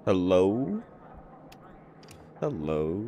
Hello? Hello?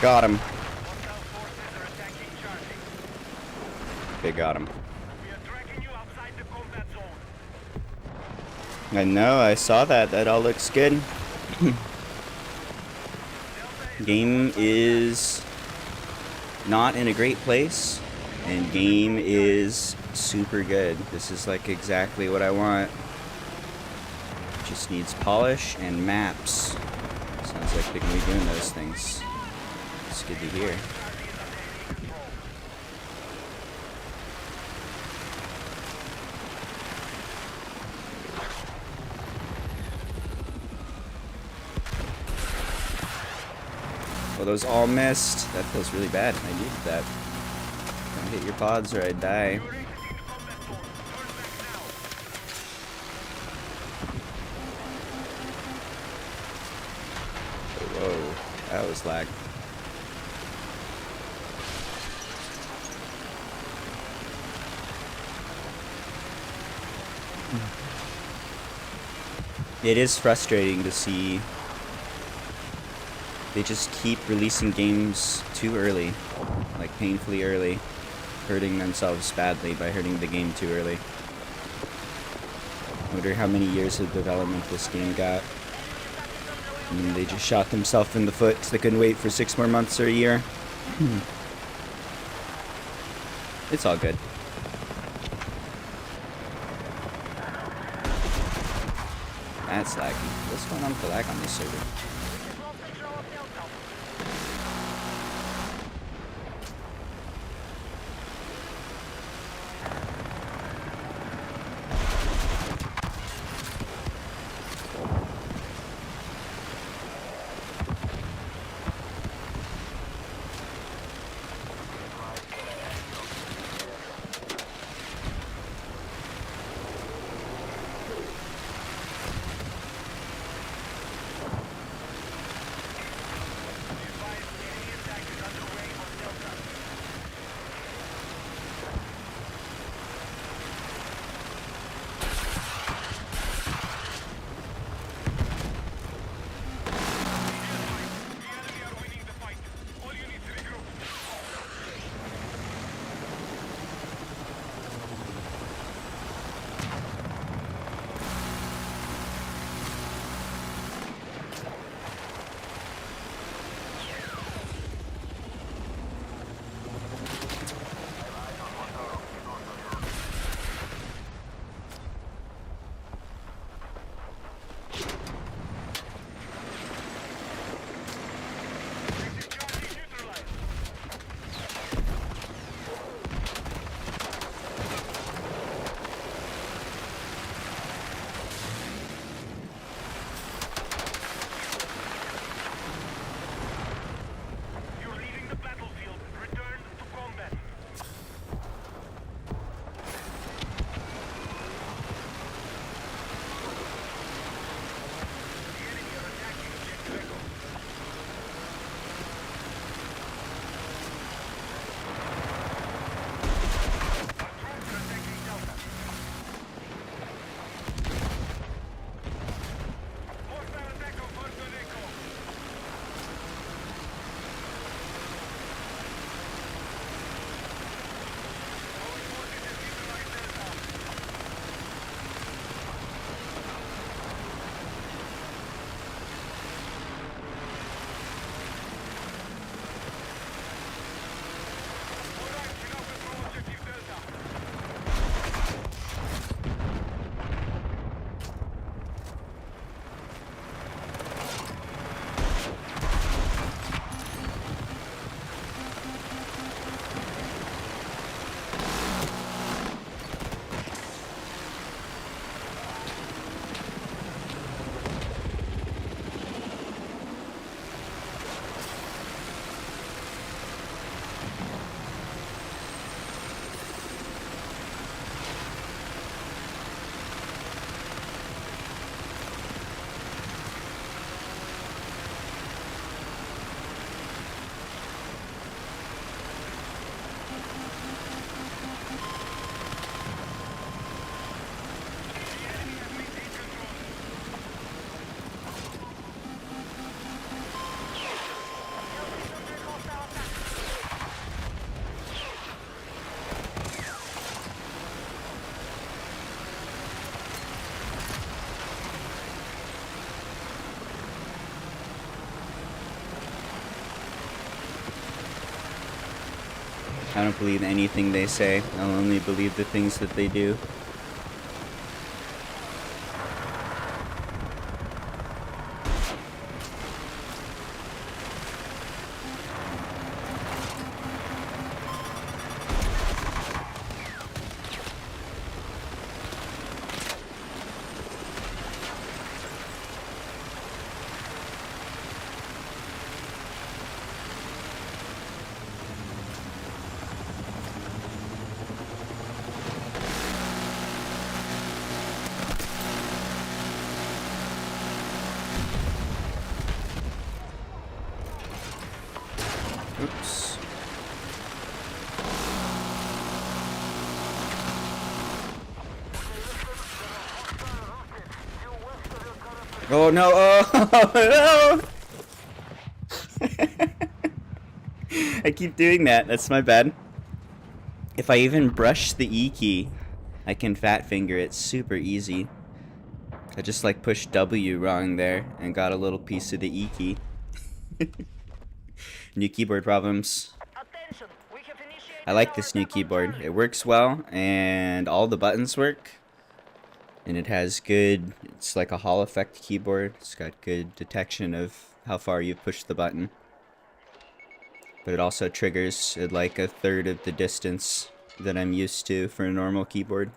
Got him. They got him. I know, I saw that. That all looks good. Game is not in a great place, and game is super good. This is like exactly what I want. Just needs polish and maps. Sounds like they're gonna be doing those things. It's good to hear. Well, those all missed. That feels really bad. I needed that. Don't hit your pods or I die. Whoa, that was lag. It is frustrating to see they just keep releasing games too early, like painfully early, hurting themselves badly by hurting the game too early. I wonder how many years of development this game got. I mean, they just shot themselves in the foot because they couldn't wait for 6 more months or a year. It's all good. That's laggy. What's going on with the lag on this server? I don't believe anything they say. I'll only believe the things that they do. Oops. Oh no! Oh no! I keep doing that. That's my bad. If I even brush the E key, I can fat finger it super easy. I just like pushed W wrong there and got a little piece of the E key. New keyboard problems. I like this new keyboard. It works well and all the buttons work. And it has good, it's like a Hall effect keyboard. It's got good detection of how far you've pushed the button. But it also triggers at like a third of the distance that I'm used to for a normal keyboard.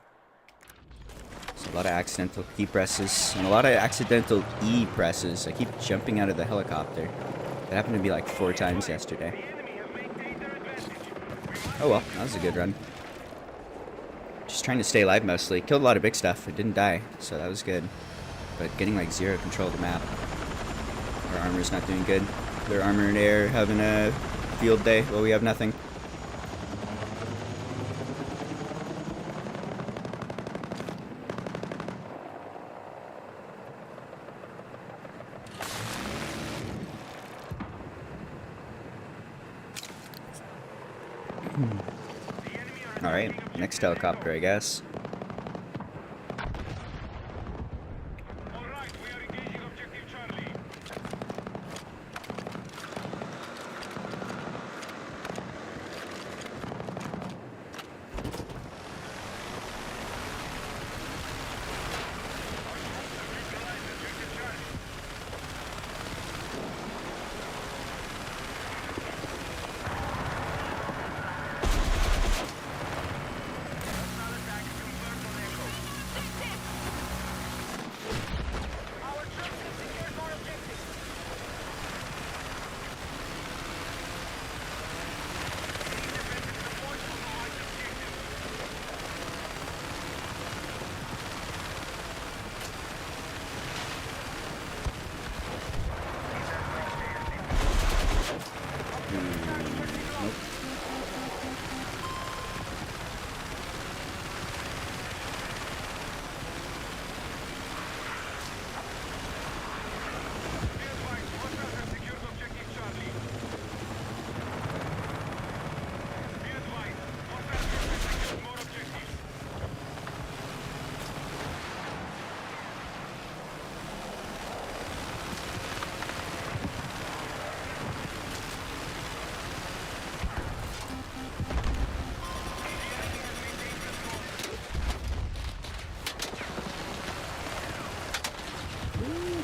So a lot of accidental key presses and a lot of accidental E presses. I keep jumping out of the helicopter. That happened to me like 4 times yesterday. Oh well, that was a good run. Just trying to stay alive mostly. Killed a lot of big stuff. It didn't die, so that was good. But getting like 0 control of the map. Our armor's not doing good. Their armor and air having a field day. Well, we have nothing. Alright, next helicopter, I guess.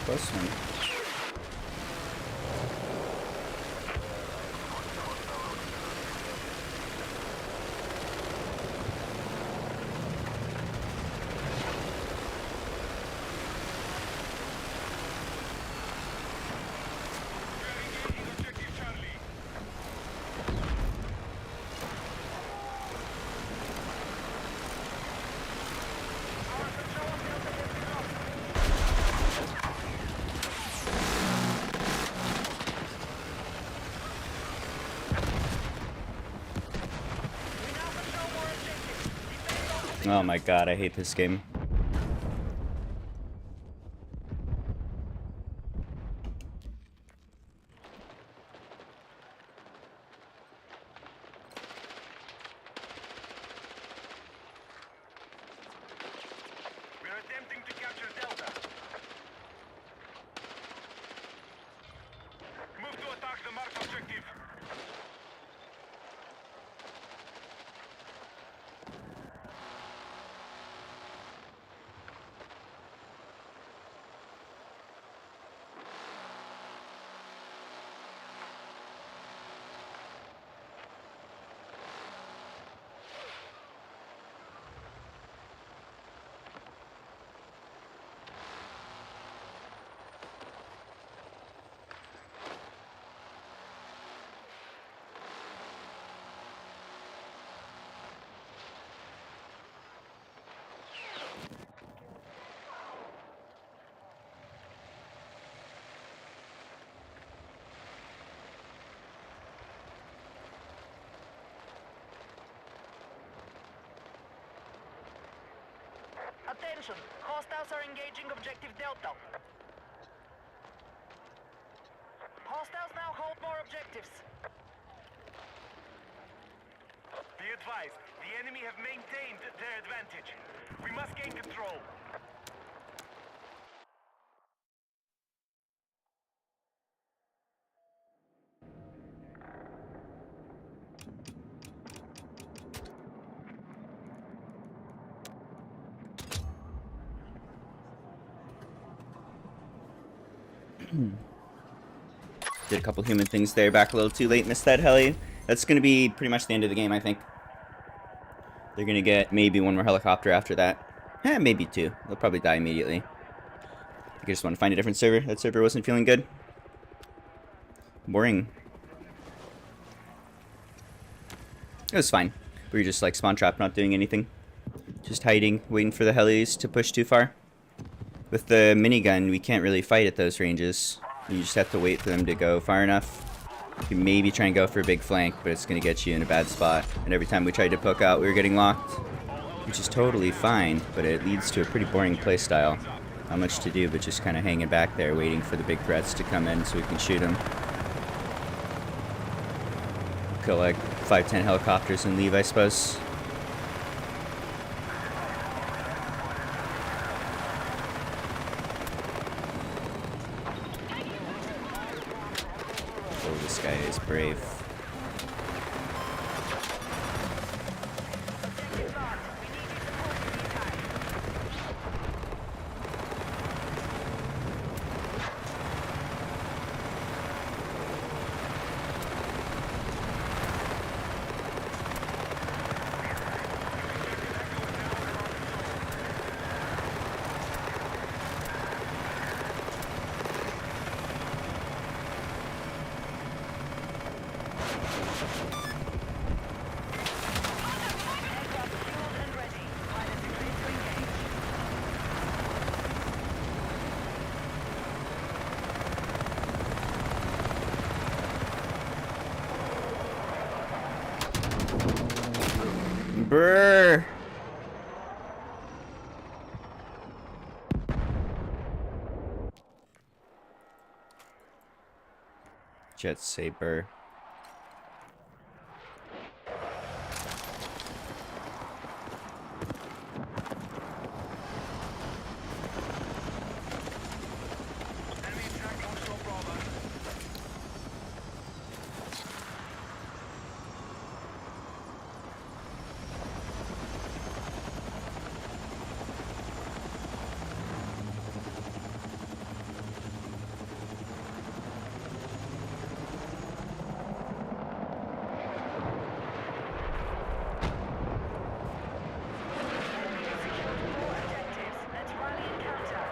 Close one. Oh my god, I hate this game. We're attempting to capture Delta. Move to attack the marked objective. Attention! Hostiles are engaging objective Delta. Hostiles now hold more objectives. Be advised, the enemy have maintained their advantage. We must gain control. Did a couple human things there, back a little too late, missed that heli. That's going to be pretty much the end of the game, I think. They're going to get maybe one more helicopter after that. Maybe two. They'll probably die immediately. I think I just want to find a different server. That server wasn't feeling good. Boring. It was fine. We were just like spawn trapped, not doing anything. Just hiding, waiting for the helis to push too far. With the minigun, we can't really fight at those ranges. You just have to wait for them to go far enough. You can maybe try and go for a big flank, but it's going to get you in a bad spot. And every time we tried to poke out, we were getting locked. Which is totally fine, but it leads to a pretty boring playstyle. Not much to do, but just kind of hanging back there, waiting for the big threats to come in so we can shoot them. Kill like 5-10 helicopters and leave, I suppose. Oh, this guy is brave. Objective locked. We need your support in the attack. Aircraft fueled and ready. Pilots clear to engage. Brrrr! Jet Saber. Enemy attack on Shore Bravo. Enemy has secured more objectives. Let's rally and counter.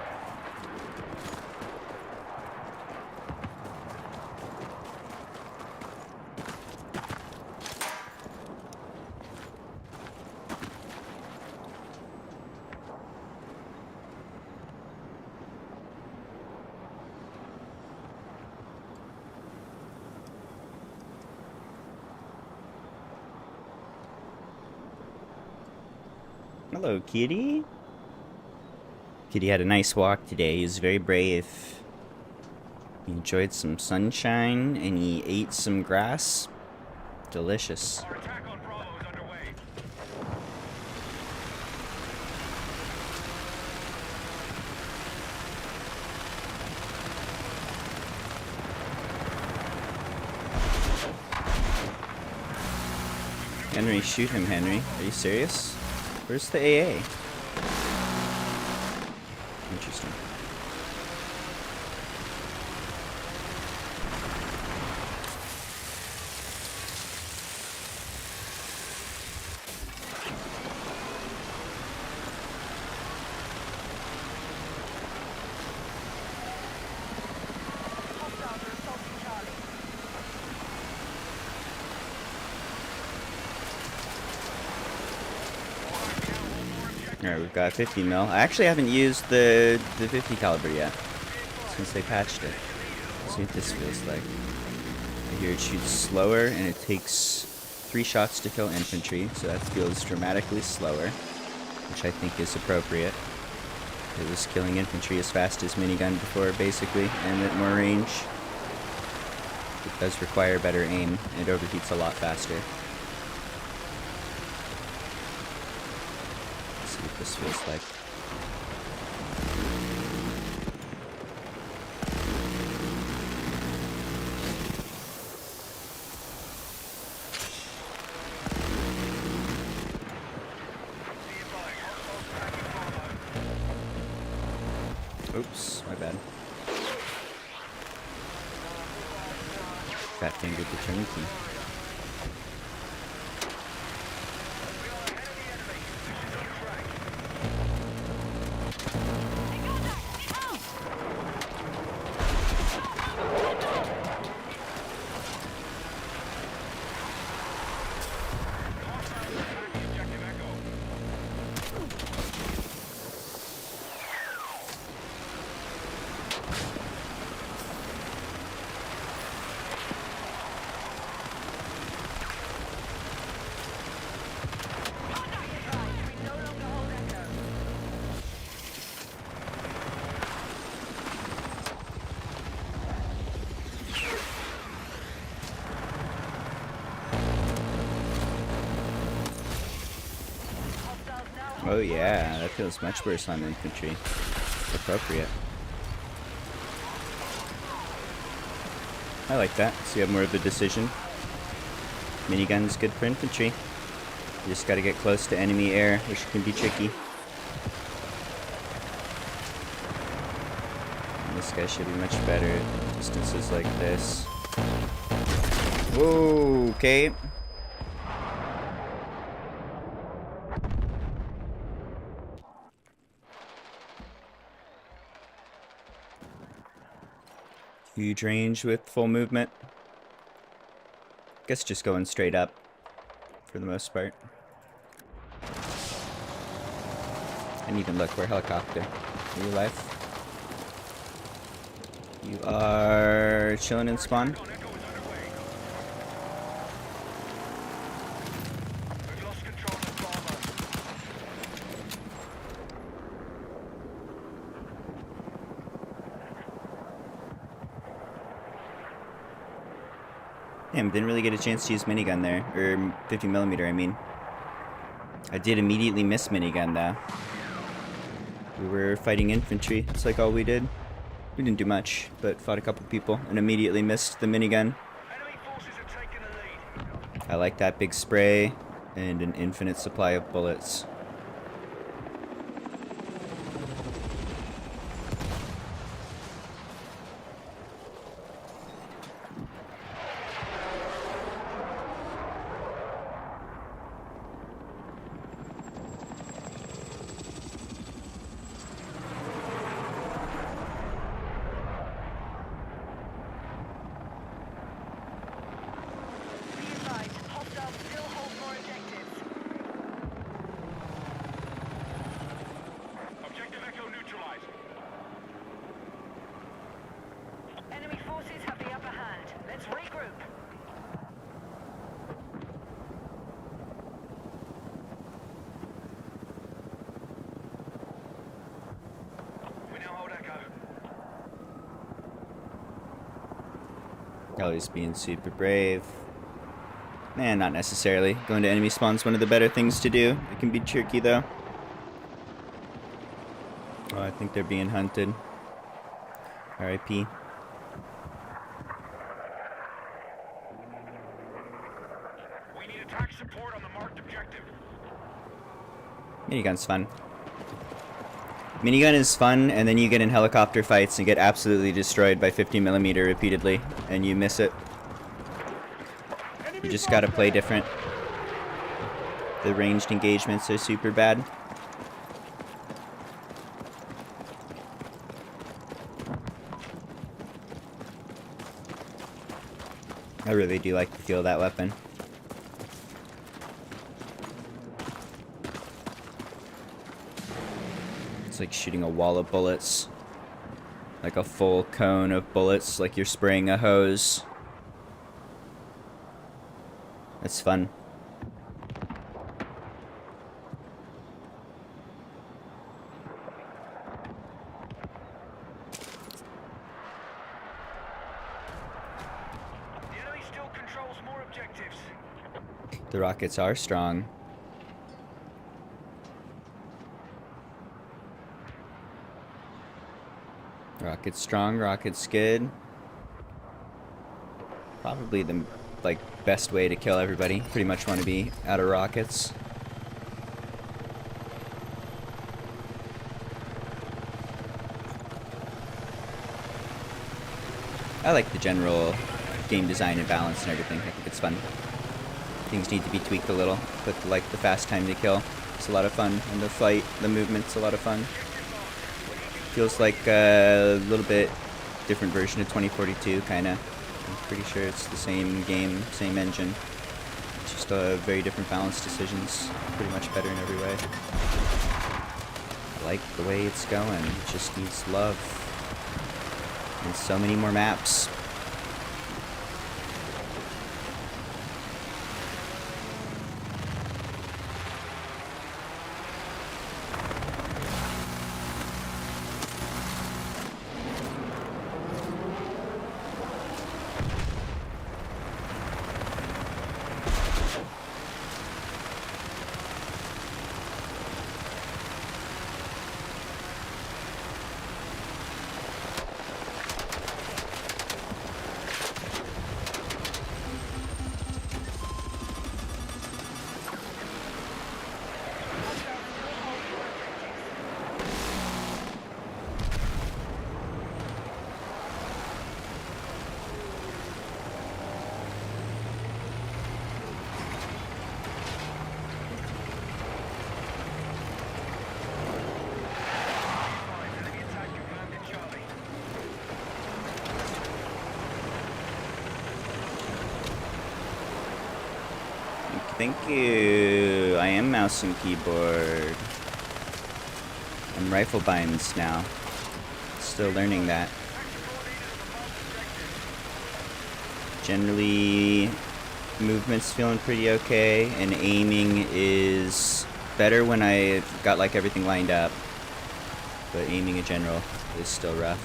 Hello, kitty. Kitty had a nice walk today. He was very brave. He enjoyed some sunshine and he ate some grass. Delicious. Our attack on Bravo is underway. Henry, shoot him, Henry. Are you serious? Where's the AA? Interesting. Hostiles are assaulting Charlie. Alright, we've got 50 mil. I actually haven't used the 50 caliber yet since they patched it. Let's see what this feels like. I hear it shoots slower and it takes 3 shots to kill infantry, so that feels dramatically slower, which I think is appropriate. It was killing infantry as fast as minigun before, basically, and at more range. It does require better aim. It overheats a lot faster. Let's see what this feels like. Oops, my bad. Fat fingered the turn key. Oh yeah, that feels much worse on infantry. Appropriate. I like that, so you have more of a decision. Minigun's good for infantry. You just gotta get close to enemy air, which can be tricky. And this guy should be much better at distances like this. Whoa, okay. Huge range with full movement. Guess just going straight up for the most part. And even look, we're helicopter. Are you alive? You are chilling in spawn. Damn, didn't really get a chance to use minigun there. Or 50mm, I mean. I did immediately miss minigun, though. We were fighting infantry. It's like all we did. We didn't do much, but fought a couple people and immediately missed the minigun. I like that big spray and an infinite supply of bullets. Always being super brave. Not necessarily. Going to enemy spawn's one of the better things to do. It can be tricky though. Oh, I think they're being hunted. RIP. We need attack support on the marked objective. Minigun's fun. Minigun is fun, and then you get in helicopter fights and get absolutely destroyed by 50mm repeatedly, and you miss it. You just gotta play different. The ranged engagements are super bad. I really do like the feel of that weapon. It's like shooting a wall of bullets. Like a full cone of bullets, like you're spraying a hose. That's fun. The rockets are strong. Rocket's strong, rocket's good. Probably the like best way to kill everybody. Pretty much want to be out of rockets. I like the general game design and balance and everything. I think it's fun. Things need to be tweaked a little, but like the fast time to kill, it's a lot of fun, and the fight, the movement's a lot of fun. Feels like a little bit different version of 2042, kind of. I'm pretty sure it's the same game, same engine. It's just very different balance decisions. Pretty much better in every way. I like the way it's going. It just needs love. And so many more maps. Thank you. I am mouse and keyboard. I'm rifle binds now. Still learning that. Generally, movement's feeling pretty okay, and aiming is better when I got like everything lined up. But aiming in general is still rough.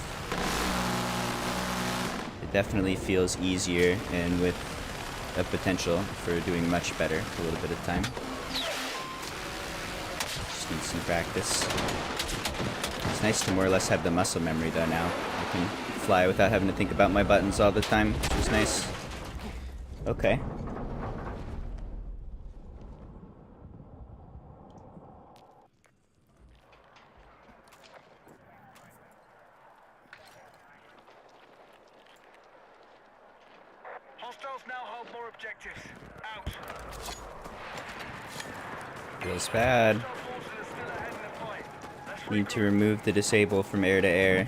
It definitely feels easier, and with a potential for doing much better a little bit of time. Just need some practice. It's nice to more or less have the muscle memory though now. I can fly without having to think about my buttons all the time, which is nice. Okay. Hostiles now hold more objectives. Out. Feels bad. Hostile forces are still ahead in the fight. Let's Need to remove the disable from air to air.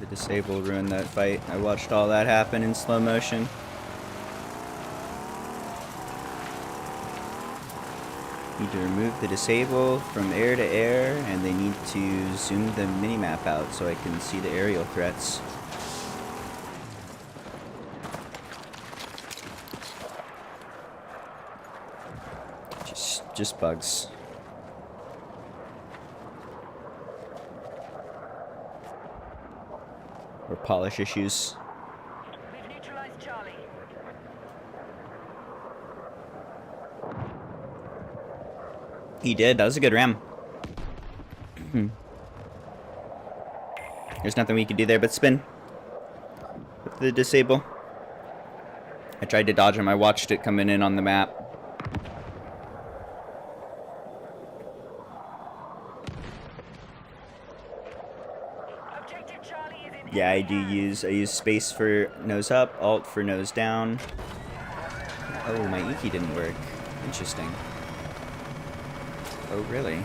The disable ruined that fight. I watched all that happen in slow motion. Need to remove the disable from air to air, and they need to zoom the minimap out so I can see the aerial threats. Just bugs. Or polish issues. We've neutralized Charlie. He did. That was a good ram. There's nothing we can do there but spin. With the disable. I tried to dodge him. I watched it coming in on the map. Objective Charlie is in Yeah, I enemy hands. use space for nose up, alt for nose down. Oh, my Iki didn't work. Interesting. Oh, really?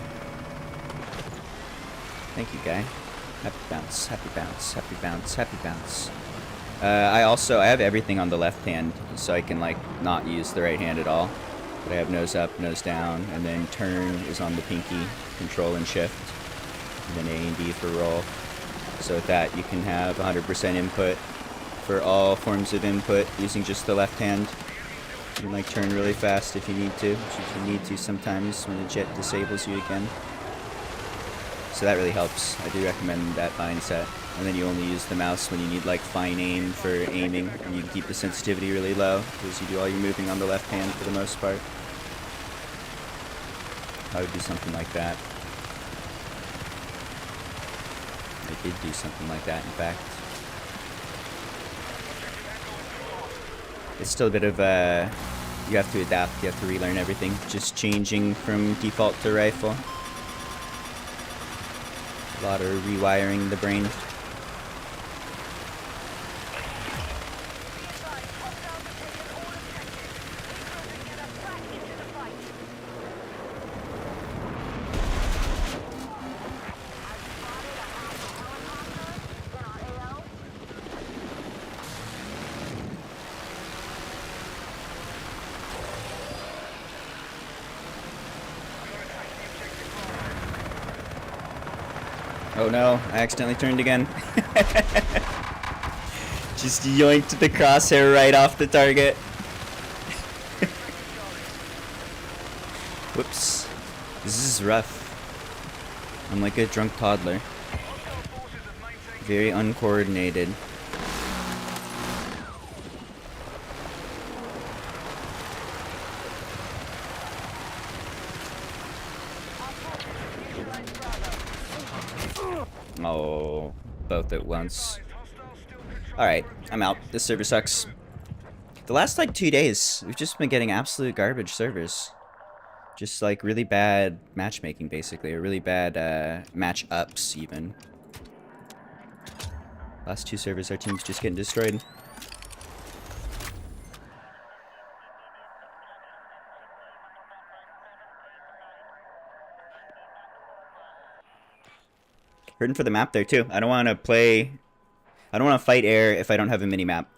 Thank you, guy. Happy bounce, happy bounce, happy bounce, happy bounce. I have everything on the left hand, so I can like not use the right hand at all. But I have nose up, nose down, and then turn is on the pinky, control and shift, and then A and D for roll. So with that, you can have 100% input for all forms of input using just the left hand. You can like turn really fast if you need to, which you need to sometimes when the jet disables you again. So that really helps. I do recommend that mindset. And then you only use the mouse when you need like fine aim for aiming, and you can keep the sensitivity really low because you do all your moving on the left hand for the most part. I would do something like that. I did do something like that, in fact. It's still a bit of you have to adapt, you have to relearn everything. Just changing from default to rifle. A lot of rewiring the brain. Oh no, I accidentally turned again. Just yoinked the crosshair right off the target. Whoops. This is rough. I'm like a drunk toddler. Very uncoordinated. Oh, both at once. Alright, I'm out. This server sucks. The last like 2 days, we've just been getting absolute garbage servers. Just like really bad matchmaking basically, or really bad match ups even. Last 2 servers, our team's just getting destroyed. Hurting for the map there too. I don't want to fight air if I don't have a mini map.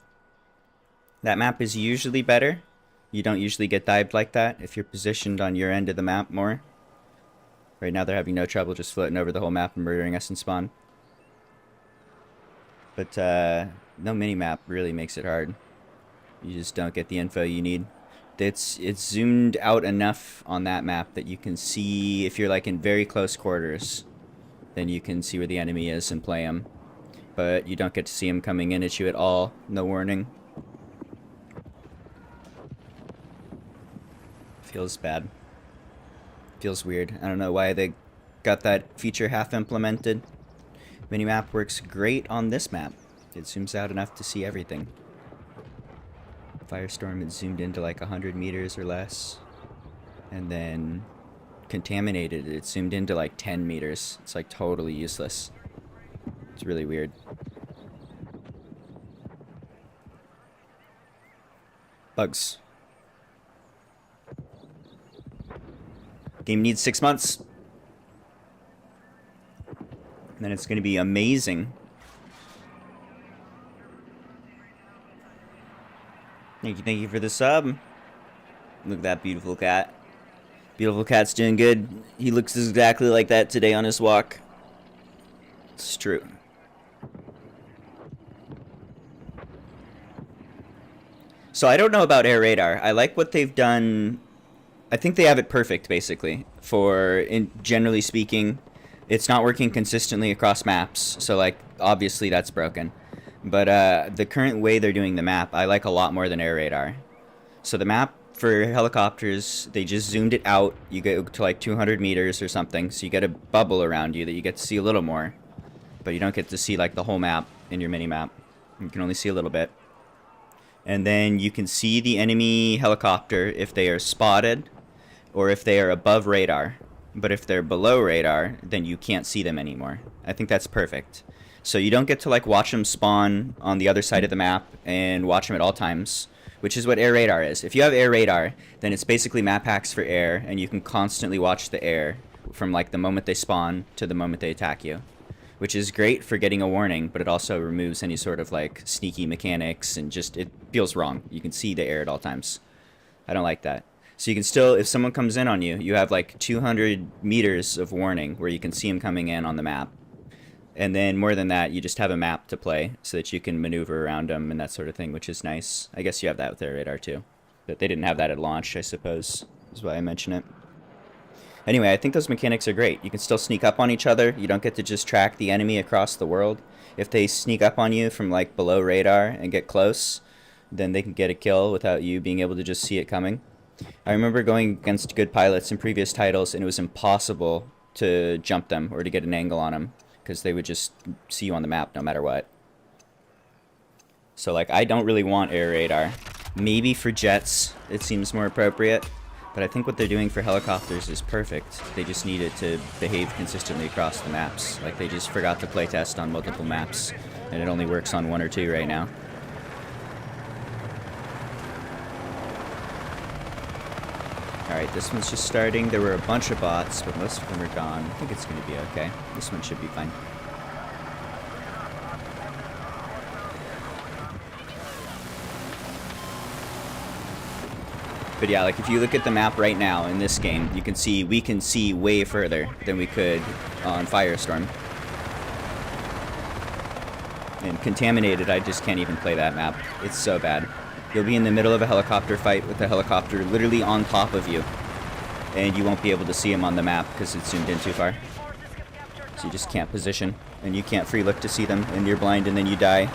That map is usually better. You don't usually get dived like that if you're positioned on your end of the map more. Right now they're having no trouble just floating over the whole map and murdering us in spawn. But no mini map really makes it hard. You just don't get the info you need. It's zoomed out enough on that map that you can see if you're like in very close quarters. Then you can see where the enemy is and play him. But you don't get to see him coming in at you at all. No warning. Feels bad. Feels weird. I don't know why they got that feature half implemented. Minimap works great on this map. It zooms out enough to see everything. Firestorm is zoomed into like 100 meters or less. And then Contaminated, it zoomed into like 10 meters. It's like totally useless. It's really weird. Bugs. Game needs 6 months. And then it's going to be amazing. Thank you for the sub. Look at that beautiful cat. Beautiful cat's doing good. He looks exactly like that today on his walk. It's true. So I don't know about air radar. I like what they've done. I think they have it perfect, basically. Generally speaking, it's not working consistently across maps. So, like, obviously that's broken. But the current way they're doing the map, I like a lot more than air radar. So the map for helicopters, they just zoomed it out. You get to like 200 meters or something, so you get a bubble around you that you get to see a little more. But you don't get to see like the whole map in your mini-map. You can only see a little bit. And then you can see the enemy helicopter if they are spotted or if they are above radar. But if they're below radar, then you can't see them anymore. I think that's perfect. So you don't get to like watch them spawn on the other side of the map and watch them at all times, which is what air radar is. If you have air radar, then it's basically map hacks for air, and you can constantly watch the air from like the moment they spawn to the moment they attack you, which is great for getting a warning, but it also removes any sort of like sneaky mechanics, and just it feels wrong. You can see the air at all times. I don't like that. So you can still, if someone comes in on you, you have like 200 meters of warning where you can see them coming in on the map. And then more than that, you just have a map to play so that you can maneuver around them and that sort of thing, which is nice. I guess you have that with air radar too. But they didn't have that at launch, I suppose, is why I mention it. Anyway, I think those mechanics are great. You can still sneak up on each other. You don't get to just track the enemy across the world. If they sneak up on you from like below radar and get close, then they can get a kill without you being able to just see it coming. I remember going against good pilots in previous titles, and it was impossible to jump them or to get an angle on them because they would just see you on the map no matter what. So, like, I don't really want air radar. Maybe for jets, it seems more appropriate. But I think what they're doing for helicopters is perfect. They just need it to behave consistently across the maps. Like, they just forgot to playtest on multiple maps, and it only works on 1 or 2 right now. Alright, this one's just starting. There were a bunch of bots, but most of them are gone. I think it's going to be okay. This one should be fine. But yeah, like if you look at the map right now in this game, you can see we can see way further than we could on Firestorm. And Contaminated, I just can't even play that map. It's so bad. You'll be in the middle of a helicopter fight with a helicopter literally on top of you. And you won't be able to see him on the map because it's zoomed in too far. So you just can't position. And you can't free look to see them, and you're blind and then you die.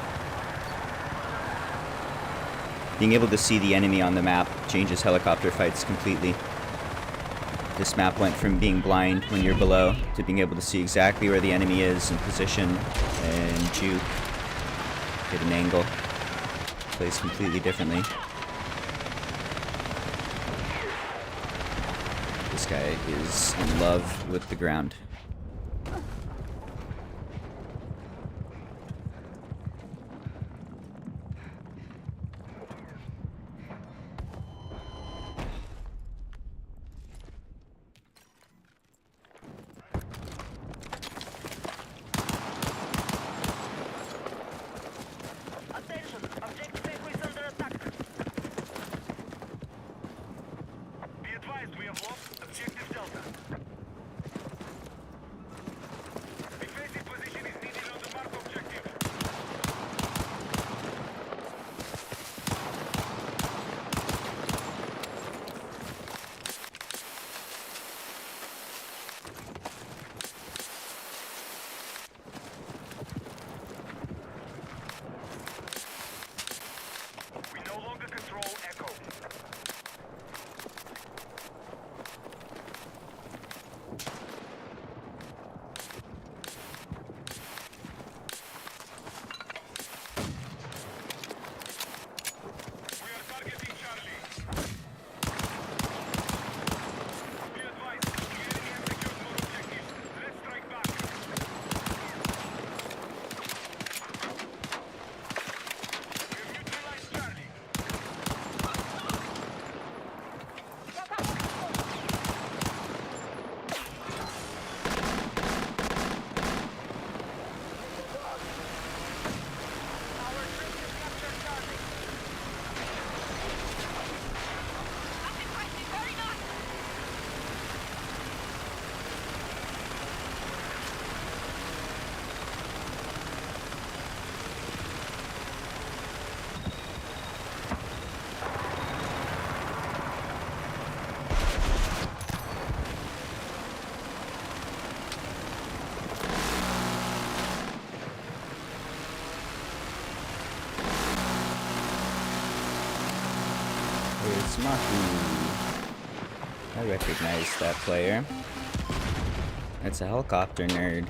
Being able to see the enemy on the map changes helicopter fights completely. This map went from being blind when you're below to being able to see exactly where the enemy is and position and juke, get an angle. Plays completely differently. This guy is in love with the ground. Attention, objective Echo is under attack. Be advised, we have lost objective Delta. Defensive position is needed on the mark objective. We no longer control Echo. We are targeting Charlie. Be advised, the enemy has secured more objectives. Let's strike back. We have neutralized Charlie. Our troops have captured Charlie. Very nice. It's Maki. I recognize that player. It's a helicopter nerd.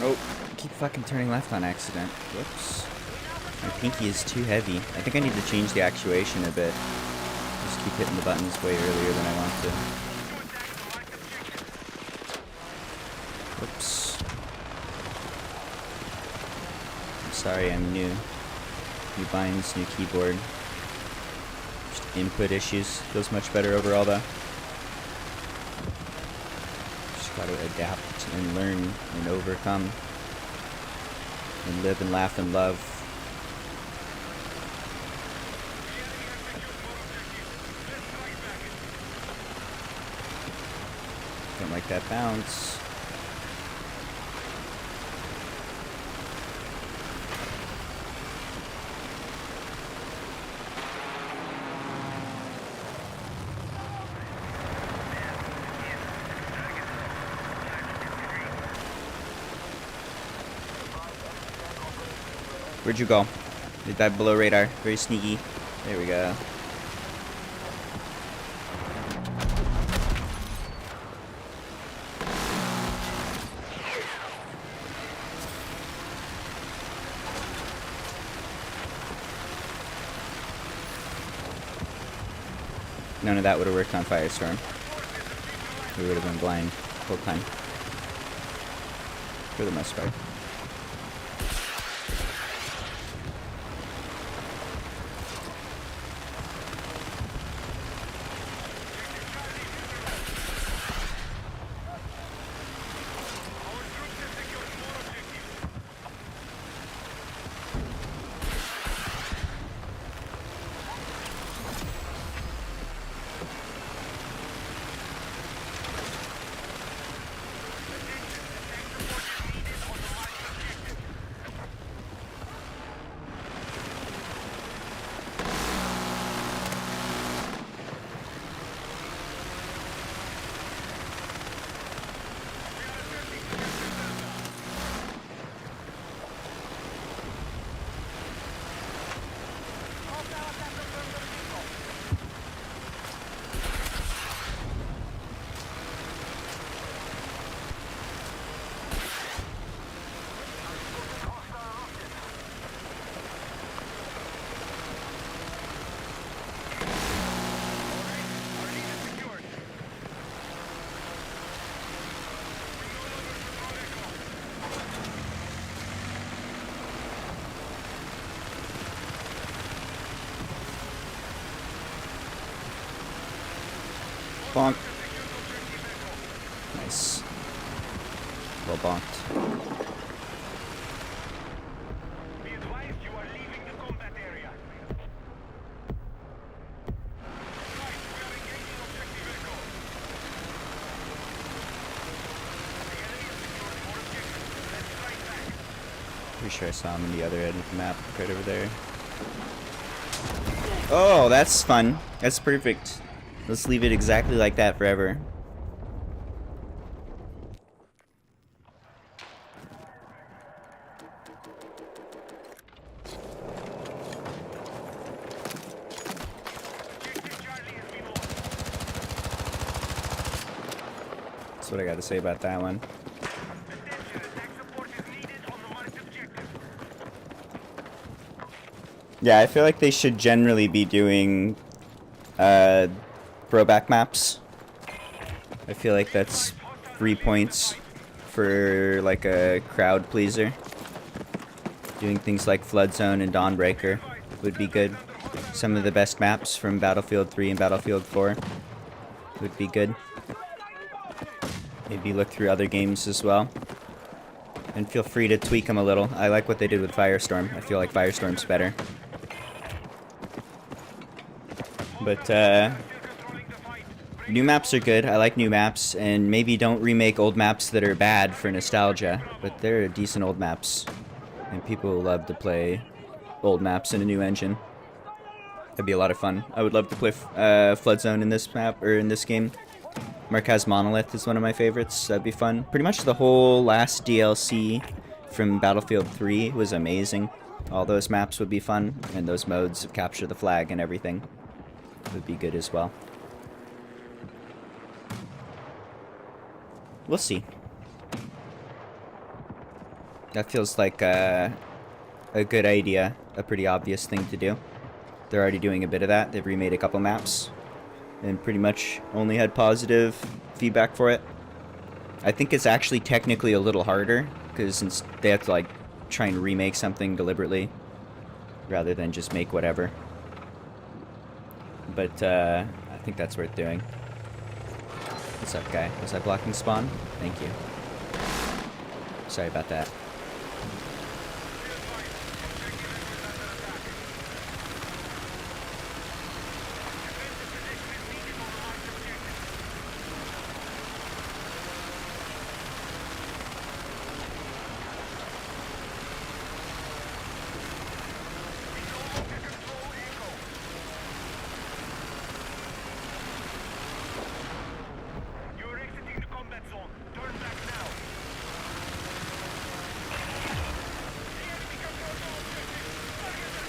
Oh, keep fucking turning left on accident. Whoops. My pinky is too heavy. I think I need to change the actuation a bit. Just keep hitting the buttons way earlier than I want to. Whoops. I'm sorry, I'm new. New binds, new keyboard. Just input issues. Feels much better overall though. Just gotta adapt and learn and overcome. And live and laugh and love. Don't like that bounce. Where'd you go? You dive below radar. Very sneaky. There we go. None of that would have worked on Firestorm. We would have been blind the whole time. For the most part. Bonk. Nice. Well bonked. Be advised, you are leaving the combat area. Right, we are engaging objective echo. The enemy has secured more objectives. Let's strike back. Pretty sure I saw him in the other end of the map, right over there. Oh, that's fun. That's perfect. Let's leave it exactly like that forever. That's what I got to say about that one. Attention, attack support is needed on the marked objective. Yeah, I feel like they should generally be doing throwback maps. I feel like that's 3 points for like a crowd pleaser. Doing things like Flood Zone and Dawnbreaker would be good. Some of the best maps from Battlefield 3 and Battlefield 4 would be good. Maybe look through other games as well. And feel free to tweak them a little. I like what they did with Firestorm. I feel like Firestorm's better. But, new maps are good. I like new maps. And maybe don't remake old maps that are bad for nostalgia. But they're decent old maps. And people love to play old maps in a new engine. That'd be a lot of fun. I would love to play Flood Zone in this map, or in this game. Marquez Monolith is one of my favorites. That'd be fun. Pretty much the whole last DLC from Battlefield 3 was amazing. All those maps would be fun. And those modes of Capture the Flag and everything would be good as well. We'll see. That feels like a good idea. a pretty obvious thing to do. They're already doing a bit of that. They've remade a couple maps and pretty much only had positive feedback for it. I think it's actually technically a little harder because they have to like try and remake something deliberately rather than just make whatever. But I think that's worth doing. What's up, guy? Was I blocking spawn? Thank you. Sorry about that. You're exiting the combat zone. Turn back now. The enemy controls all objectives. Target their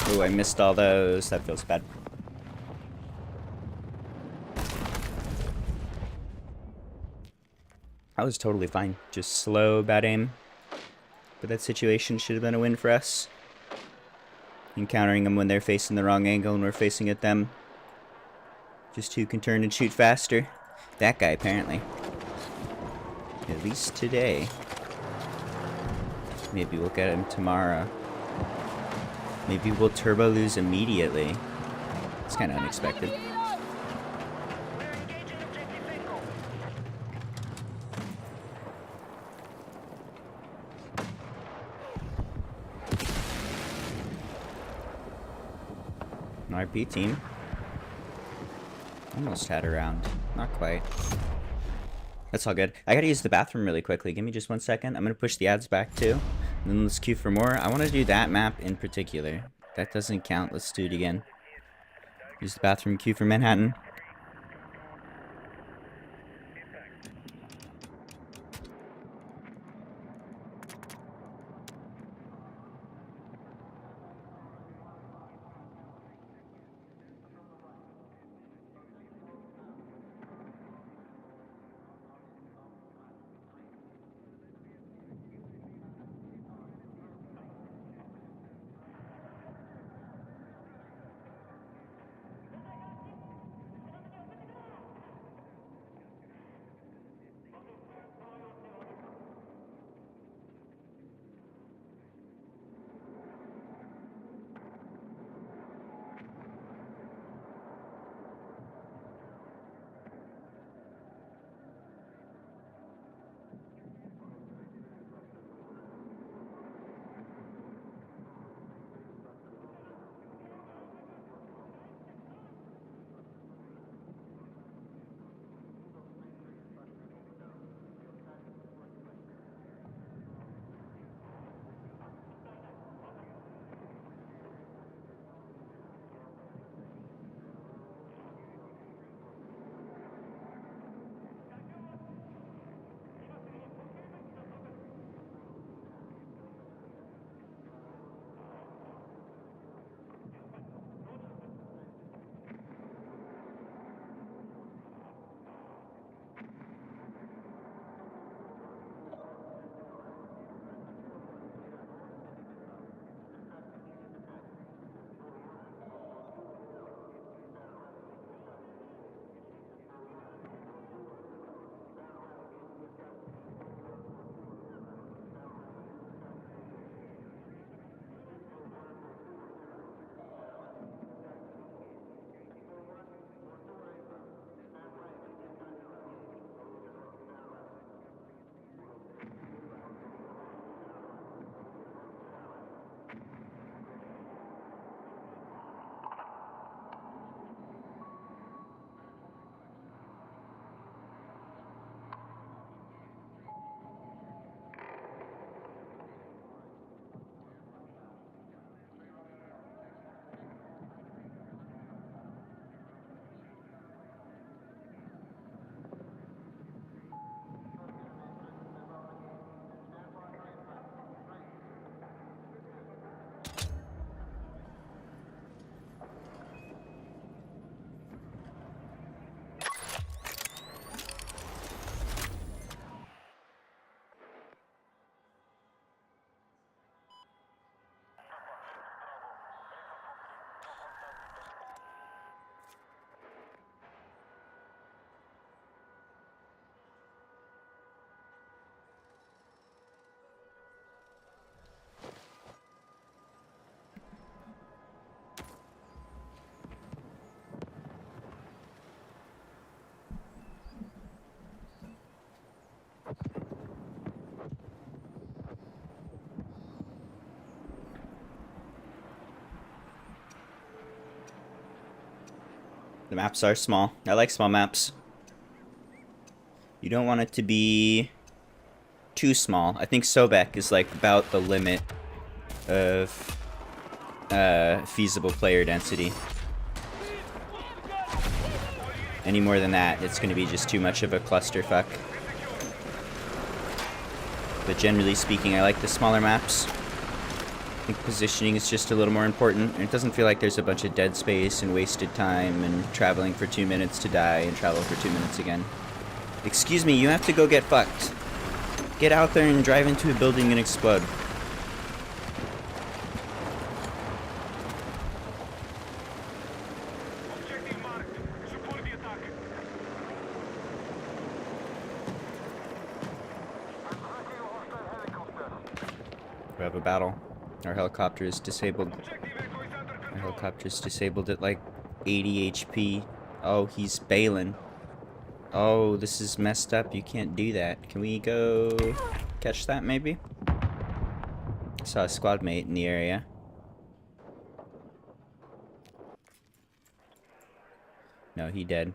position. Ooh, I missed all those. That feels bad. I was totally fine. Just slow, bad aim. But that situation should have been a win for us. Encountering them when they're facing the wrong angle and we're facing at them. Just who can turn and shoot faster. That guy, apparently. At least today. Maybe we'll get him tomorrow. Maybe we'll turbo lose immediately. It's kind of unexpected. We're engaging objective Echo. An RP team. Almost had a round. Not quite. That's all good. I gotta use the bathroom really quickly. Give me just 1 second. I'm gonna push the ads back too. And then let's queue for more. I want to do that map in particular. That doesn't count. Let's do it again. Use the bathroom, queue for Manhattan. The maps are small. I like small maps. You don't want it to be too small. I think Sobek is like about the limit of feasible player density. Any more than that, it's going to be just too much of a clusterfuck. But generally speaking, I like the smaller maps. I think positioning is just a little more important, and it doesn't feel like there's a bunch of dead space and wasted time and traveling for 2 minutes to die and travel for 2 minutes again. Excuse me, you have to go get fucked. Get out there and drive into a building and explode. Objective marked. Support the attack. We have a battle. Our helicopter is disabled. Objective Echo is under Our control. helicopter's disabled at like 80 HP. Oh, he's bailing. Oh, this is messed up. You can't do that. Can we go catch that, maybe? I saw a squad mate in the area. No, he dead.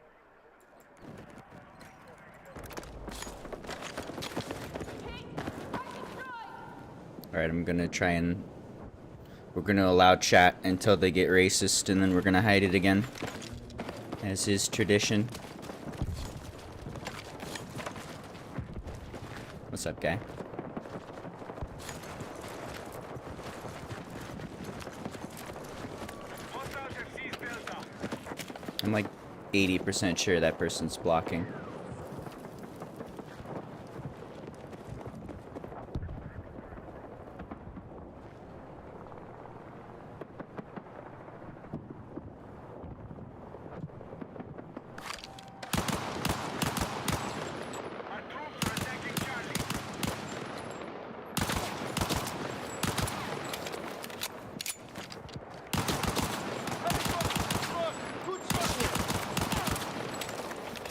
Alright, I'm gonna try and... We're gonna allow chat until they get racist, and then we're gonna hide it again. As is tradition. What's up, guy? Hostiles have seized Delta. I'm like 80% sure that person's blocking. Our troops are attacking Charlie.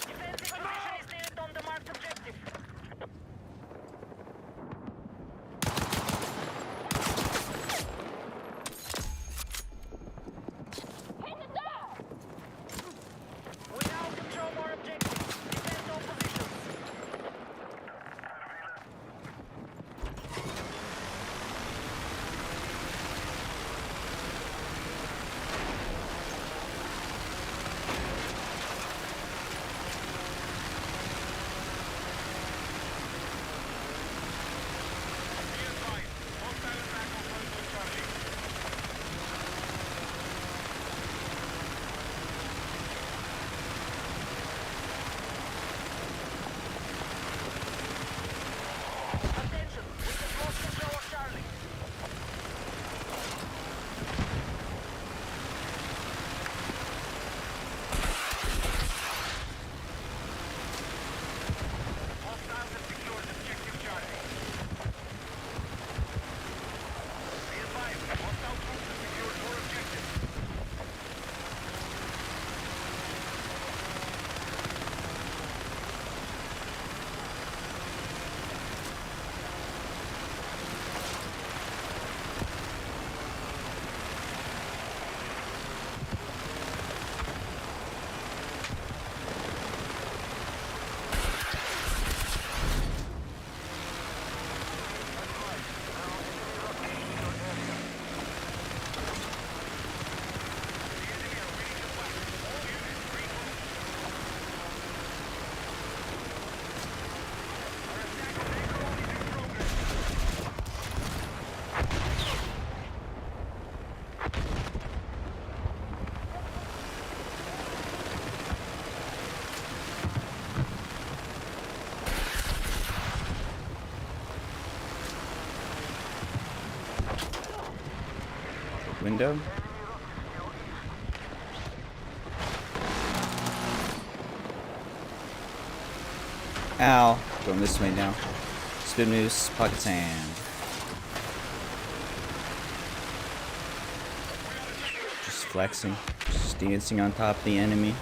Defensive aggression is needed on the marked objective. We now control more objectives. Defend all positions. Be advised. Hostile attack on Bravo Charlie. Attention, we have lost control of Charlie. Hostiles have secured objective Charlie. Be advised. Hostile troops have secured more objectives. Window? Ow. Going this way now. Spin moose, pocket sand. Just flexing. Just dancing on top of the enemy.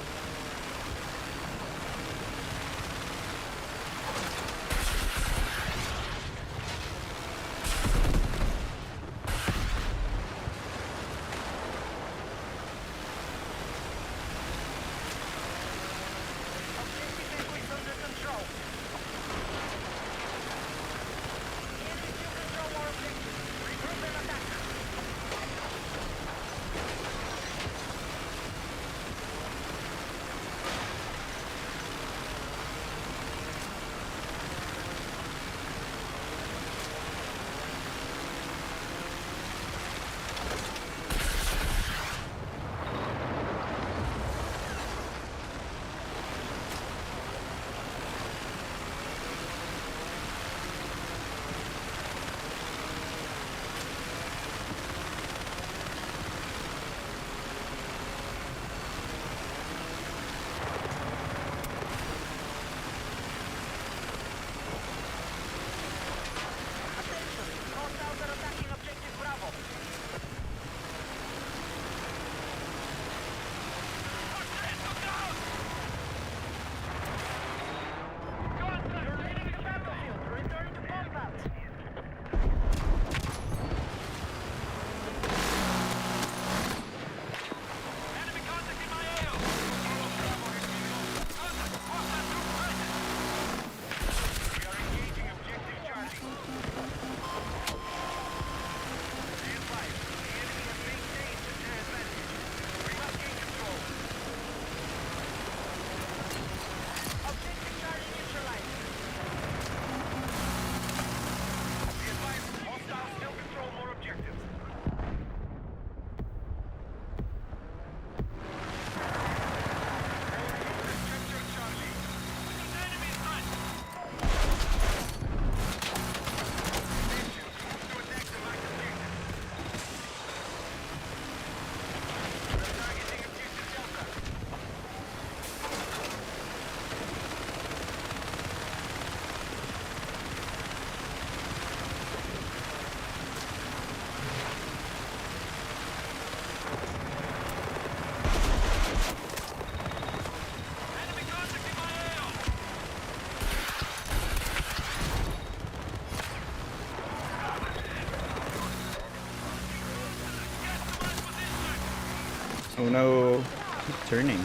Oh no. Keep turning.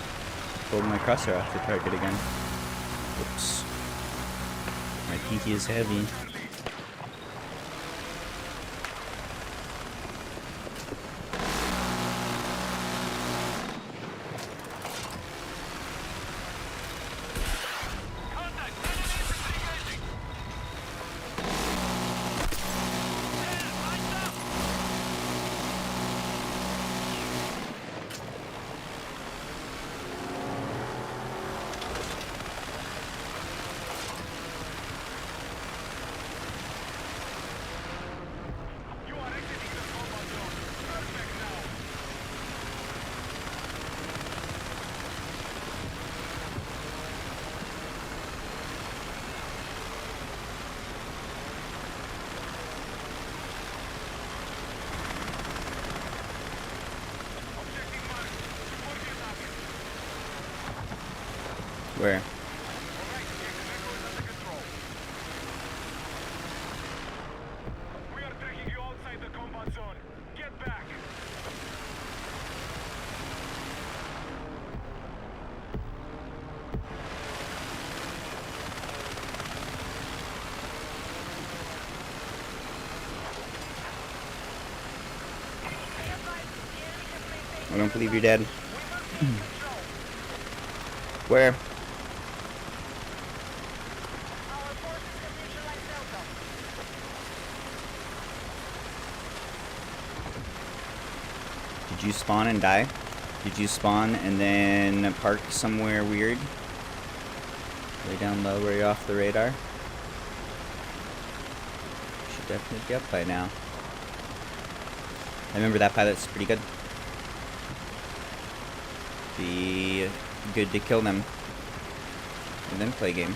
Pulled my crosshair off the target again. Whoops. My pinky is heavy. Where? We are tracking you outside the combat zone. Get back. I don't believe you're dead. Where? Our forces have neutralized Delta. Did you spawn and die? Did you spawn and then park somewhere weird? Way down low where you're off the radar? Should definitely be up by now. I remember that pilot's pretty good. Be good to kill them. And then play game.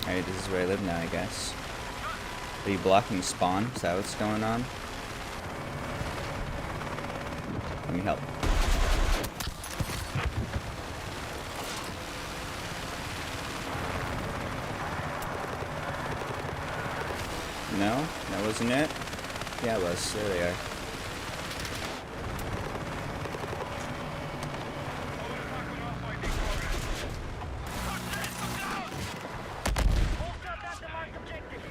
Alright, this is where I live now, I guess. Are you blocking spawn? Is that what's going on? Let me help. No? That wasn't it? Yeah, it was. There they are. Hold up at the marked objective.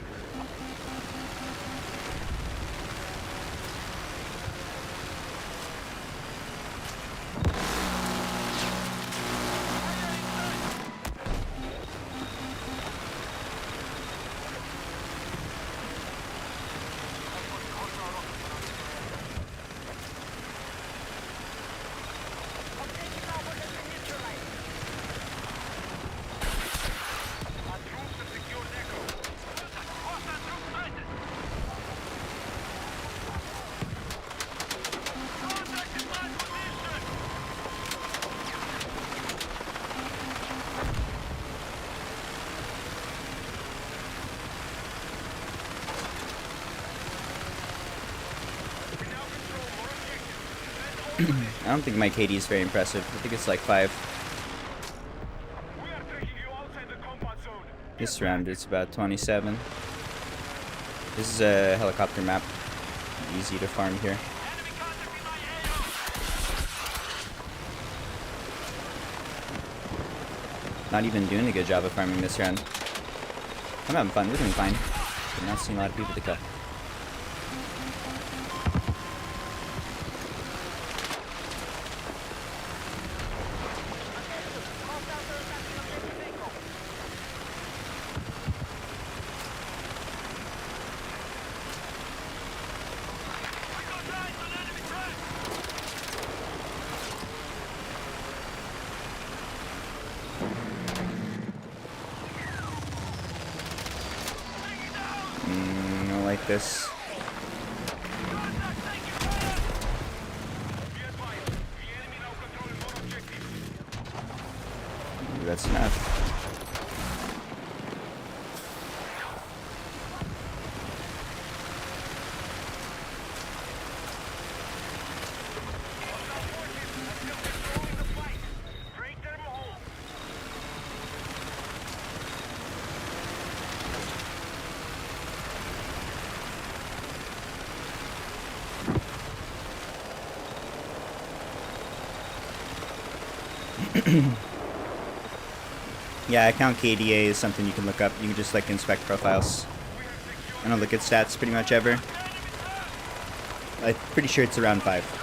Objective Alpha has been neutralized. Our troops have secured Echo. Hostile troops sighted. Contact is my position. We now control more objectives. Let's open it. I don't think my KD is very impressive. I think it's like 5. We are tracking you outside the combat zone. This round it's about 27. This is a helicopter map. Easy to farm here. Enemy contact in my AO. Not even doing a good job of farming this round. I'm having fun. We're doing fine. I'm not seeing a lot of people to kill. Hostiles are attacking objective Echo. We got eyes on enemy track. I don't like this. Be advised, the enemy now controlling more objectives. Maybe that's enough. Hostile forces are still controlling the fight. Break them home. Yeah, account KDA is something you can look up. You can just like inspect profiles. I don't look at stats pretty much ever. I'm pretty sure it's around 5.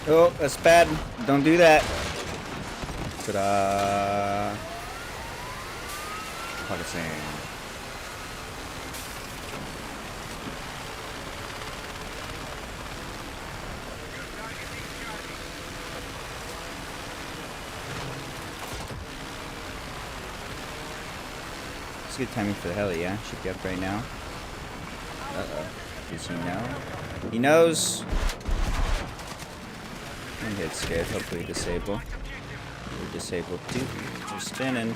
Oh, that's bad. Don't do that. Ta-da. Partisan. It's good timing for the heli, yeah? Should be up right now. Uh-oh. Does he know? He knows! And hit scared, hopefully disable. We're disabled too. We're spinning. Ooh,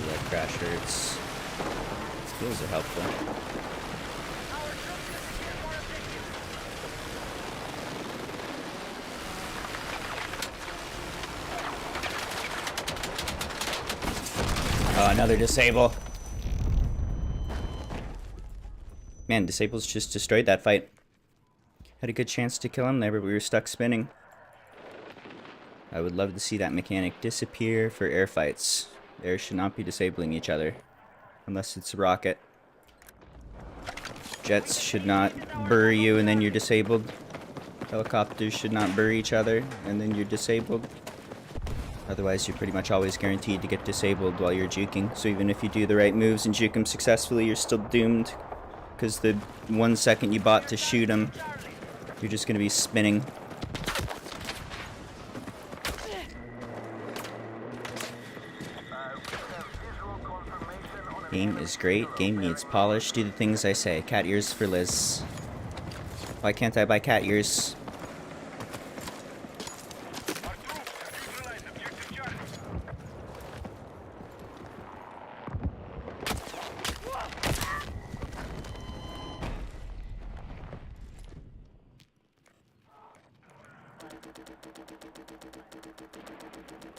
that crash hurts. Skills are helpful. Oh, another disable. Man, disables just destroyed that fight. Had a good chance to kill him there, but we were stuck spinning. I would love to see that mechanic disappear for air fights. Air should not be disabling each other. Unless it's a rocket. Jets should not bury you and then you're disabled. Helicopters should not bury each other and then you're disabled. Otherwise, you're pretty much always guaranteed to get disabled while you're juking. So even if you do the right moves and juke them successfully, you're still doomed. Because the 1 second you bought to shoot them, you're just going to be spinning. Game is great. Game needs polish. Do the things I say. Cat ears for Liz. Why can't I buy cat ears?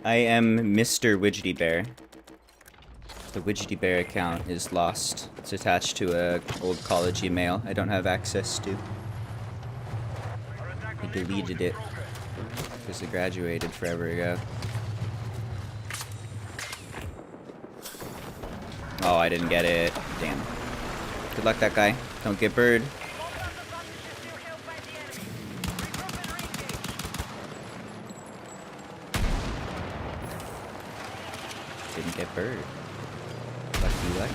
I am Mr. Widgety Bear. The Widgety Bear account is lost. It's attached to a old college email I don't have access to. I deleted it because I graduated forever ago. Oh, I didn't get it. Damn. Good luck, that guy. Don't get bird. Didn't get bird. Lucky, lucky.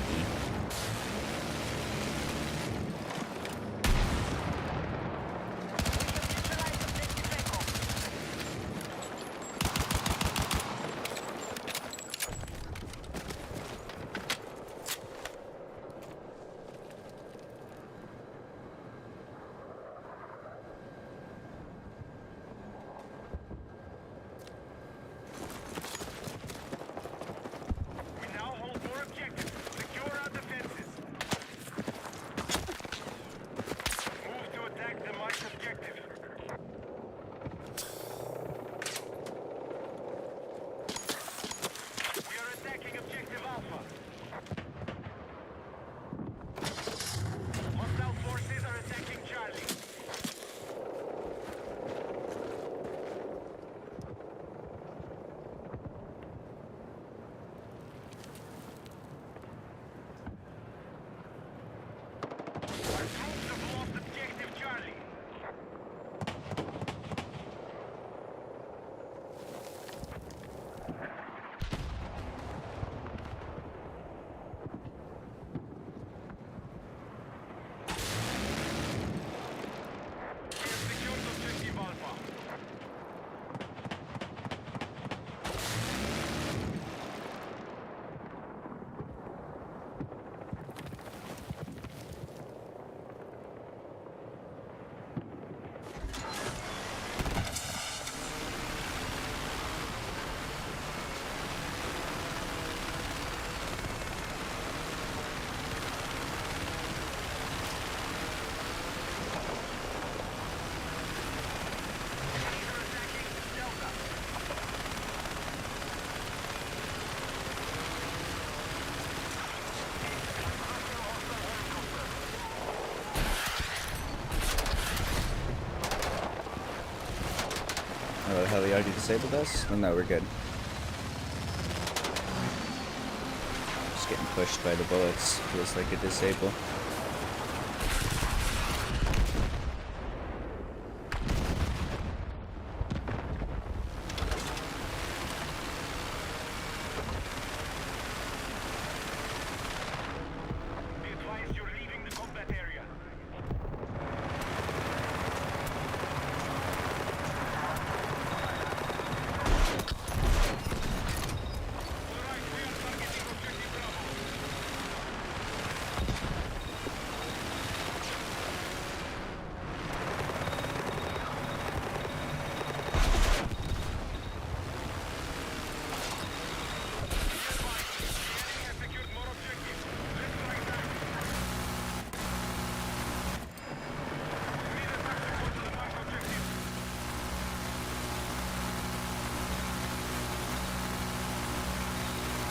hell, he already disabled us? Oh no, we're good. Just getting pushed by the bullets. Feels like a disable. Be advised you're leaving the combat area.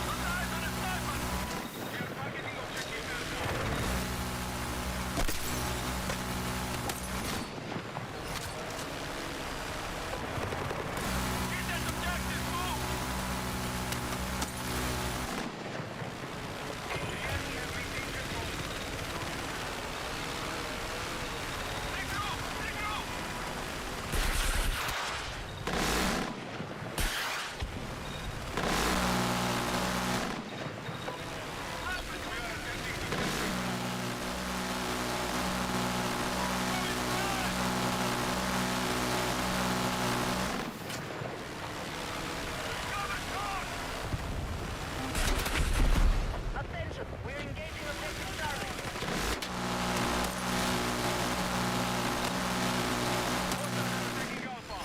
Alright, we are targeting objective Bravo. Attention, we're engaging objective Charlie. Taking Alpha.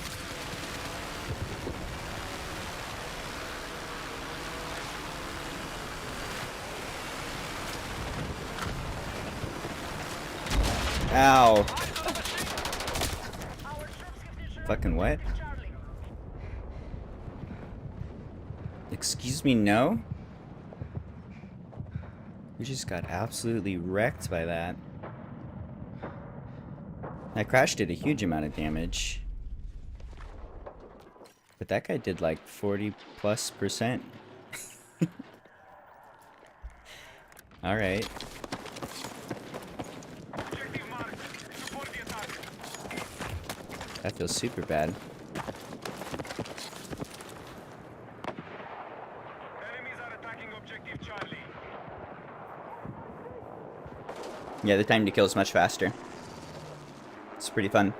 Ow! Our troops have destroyed Fucking what? objective Charlie. Excuse me, no? We just got absolutely wrecked by that. That crash did a huge amount of damage. But that guy did like 40+%. Alright. Objective marked. Support the attack. That feels super bad. Enemies are attacking objective Charlie. Yeah, the time to kill is much faster. It's pretty fun.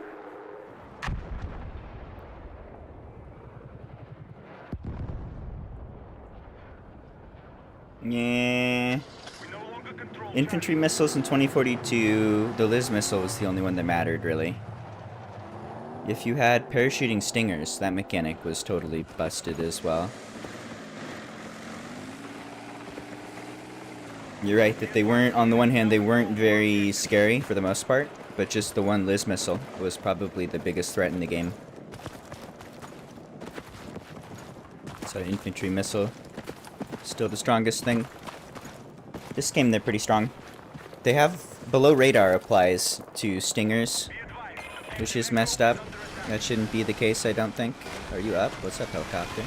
Yeah. We no longer control Infantry missiles in 2042, the Liz missile was the only one that mattered, really. If you had parachuting stingers, that mechanic was totally busted as well. You're right that they weren't, on the one hand, they weren't very scary for the most part, but just the one Liz missile was probably the biggest threat in the game. So infantry missile, still the strongest thing. This game they're pretty strong. They have below radar applies to stingers, Be advised. which is messed up. That shouldn't be the case, I don't think. Are you up? What's up, helicopter?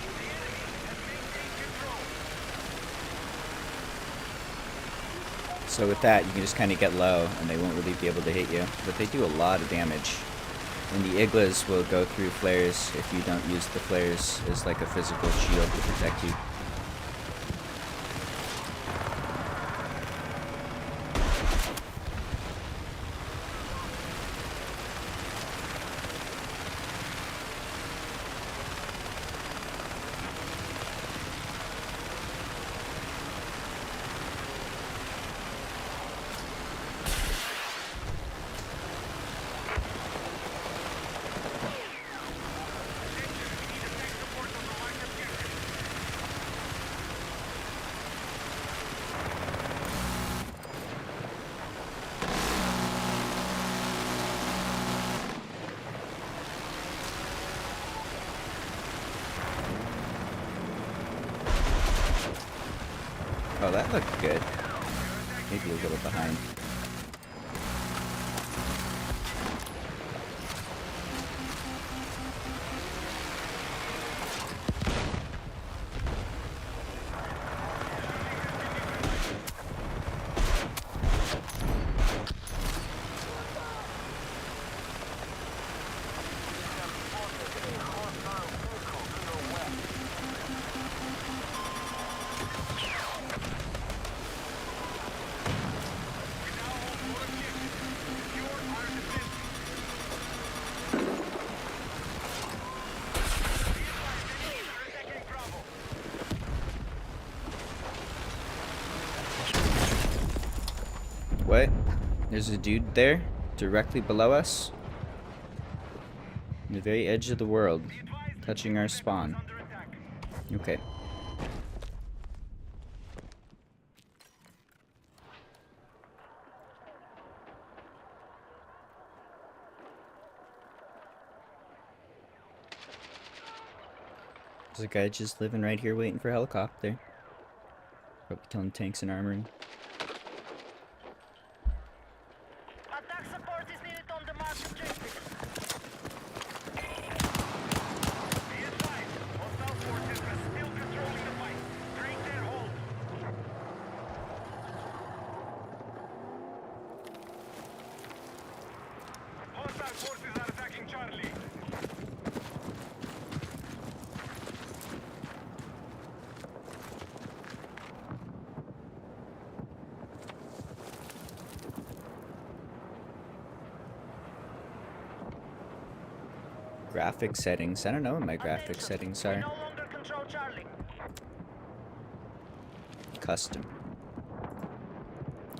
So with that, you can just kind of get low, and they won't really be able to hit you. But they do a lot of damage. And the Iglas will go through flares if you don't use the flares as like a physical shield to protect you. Oh, that looked good. Maybe a little behind. There's a dude there, directly below us. On the very edge of the world. Touching our spawn. Okay. There's a guy just living right here waiting for a helicopter. Probably killing tanks and armoring. Attack support is needed on the marked objective. Be advised, hostile forces are still controlling the fight. Break their hold. Hostile forces are attacking Charlie. Graphic settings. I don't know what my graphic Attention, settings we are. no longer control Charlie. Custom.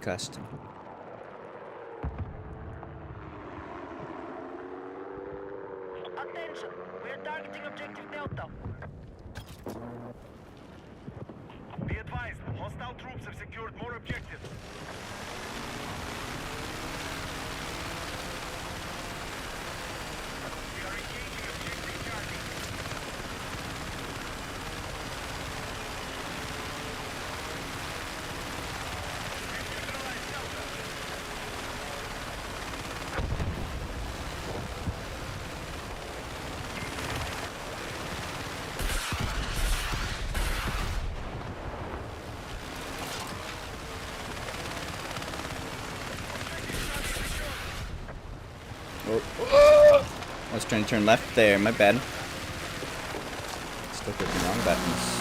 Custom. Attention, we're targeting objective Delta. Be advised, hostile troops have secured more objectives. We are engaging objective Charlie. Neutralize Delta. Oh. I was trying to turn left there, my bad. Still clicking wrong buttons.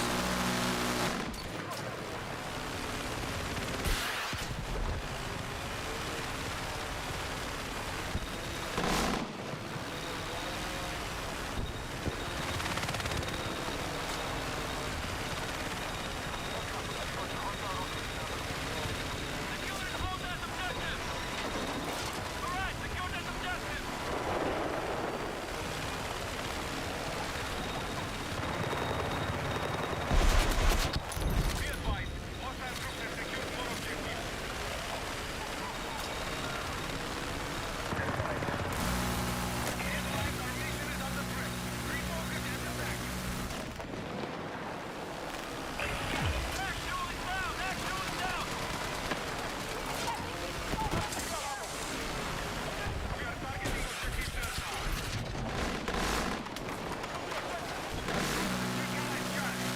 Be advised, hostile troops have secured more objectives. Be advised, our mission is under threat. Refocus and attack. Actual is down! Actual is down! We are targeting objective Delta. Neutralize Charlie.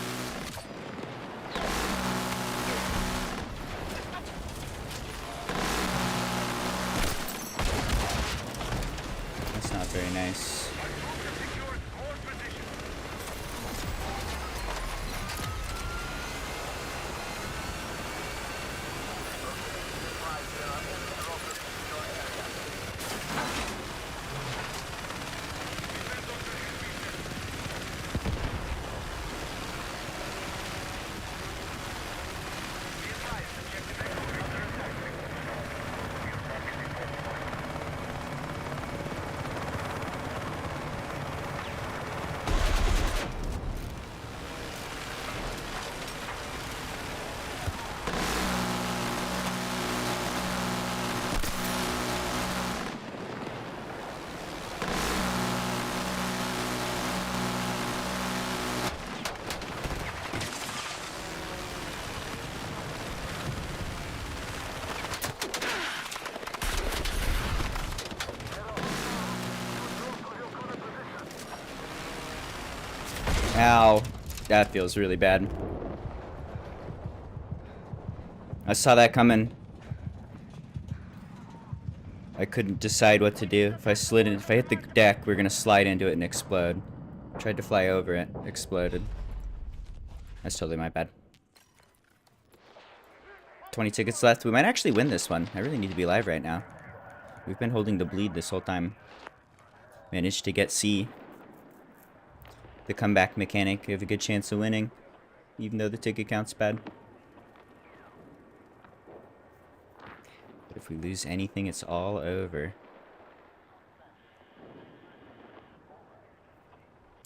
That's not very nice. Our troops have secured more positions. Be advised, objective Echo is under attack. Ow. That feels really bad. I saw that coming. I couldn't decide what to do. If I hit the deck, we're gonna slide into it and explode. Tried to fly over it, exploded. That's totally my bad. 20 tickets left. We might actually win this one. I really need to be alive right now. We've been holding the bleed this whole time. Managed to get C. The comeback mechanic. We have a good chance of winning, even though the ticket count's bad. But if we lose anything, it's all over.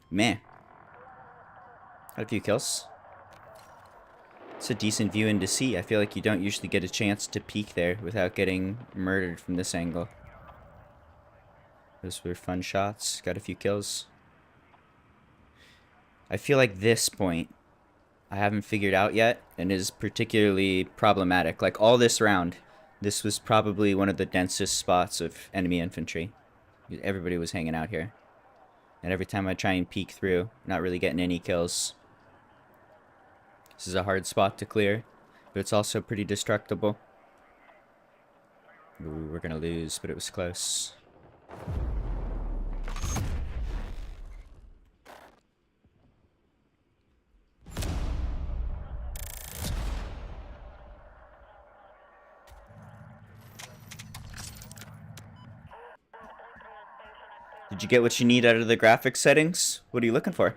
Meh. Had a few kills. It's a decent view into sea. I feel like you don't usually get a chance to peek there without getting murdered from this angle. Those were fun shots. Got a few kills. I feel like this point I haven't figured out yet and is particularly problematic. Like all this round, this was probably one of the densest spots of enemy infantry. Everybody was hanging out here. And every time I try and peek through, not really getting any kills. This is a hard spot to clear, but it's also pretty destructible. Ooh, we're gonna lose, but it was close. Did you get what you need out of the graphics settings? What are you looking for?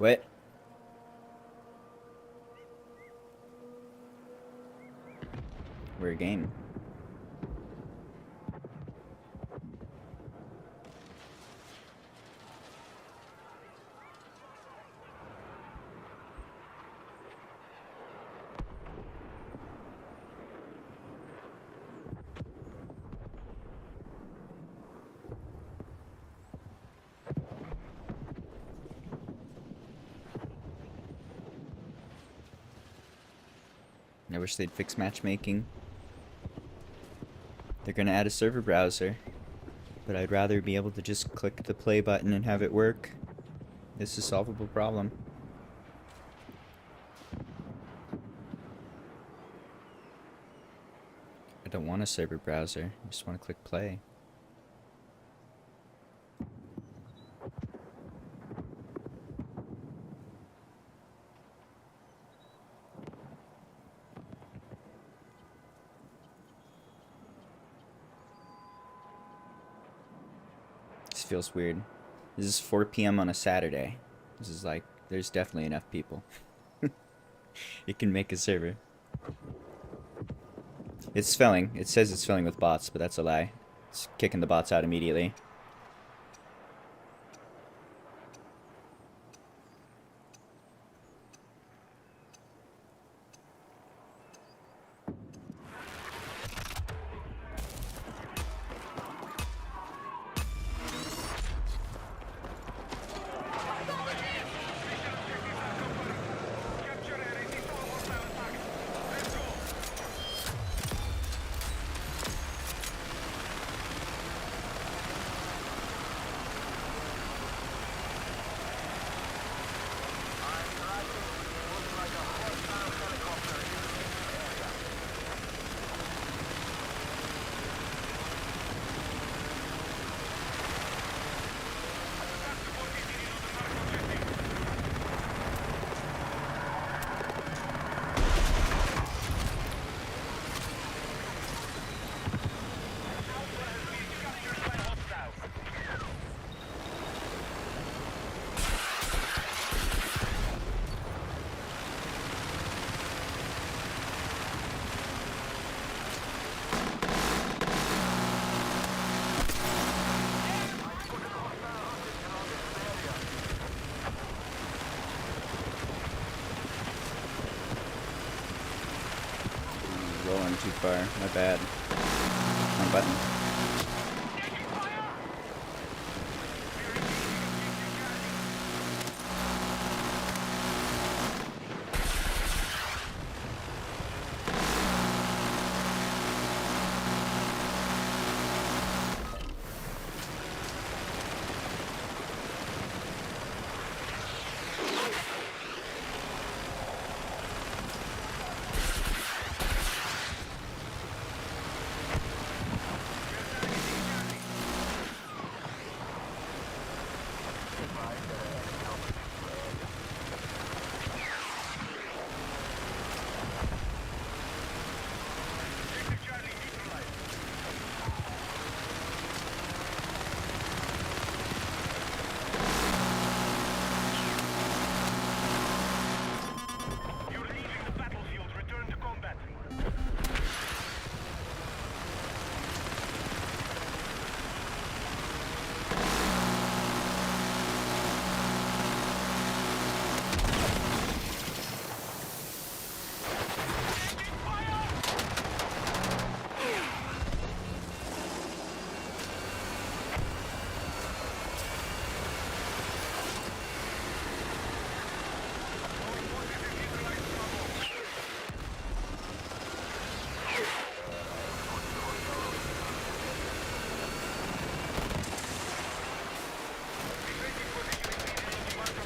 What? We're a game. I wish they'd fix matchmaking. They're gonna add a server browser, but I'd rather be able to just click the play button and have it work. This is a solvable problem. I don't want a server browser, I just want to click play. This feels weird. This is 4 p.m. on a Saturday. This is like, there's definitely enough people. It can make a server. It's filling. It says it's filling with bots, but that's a lie. It's kicking the bots out immediately. Rolling too far. My bad. Wrong button.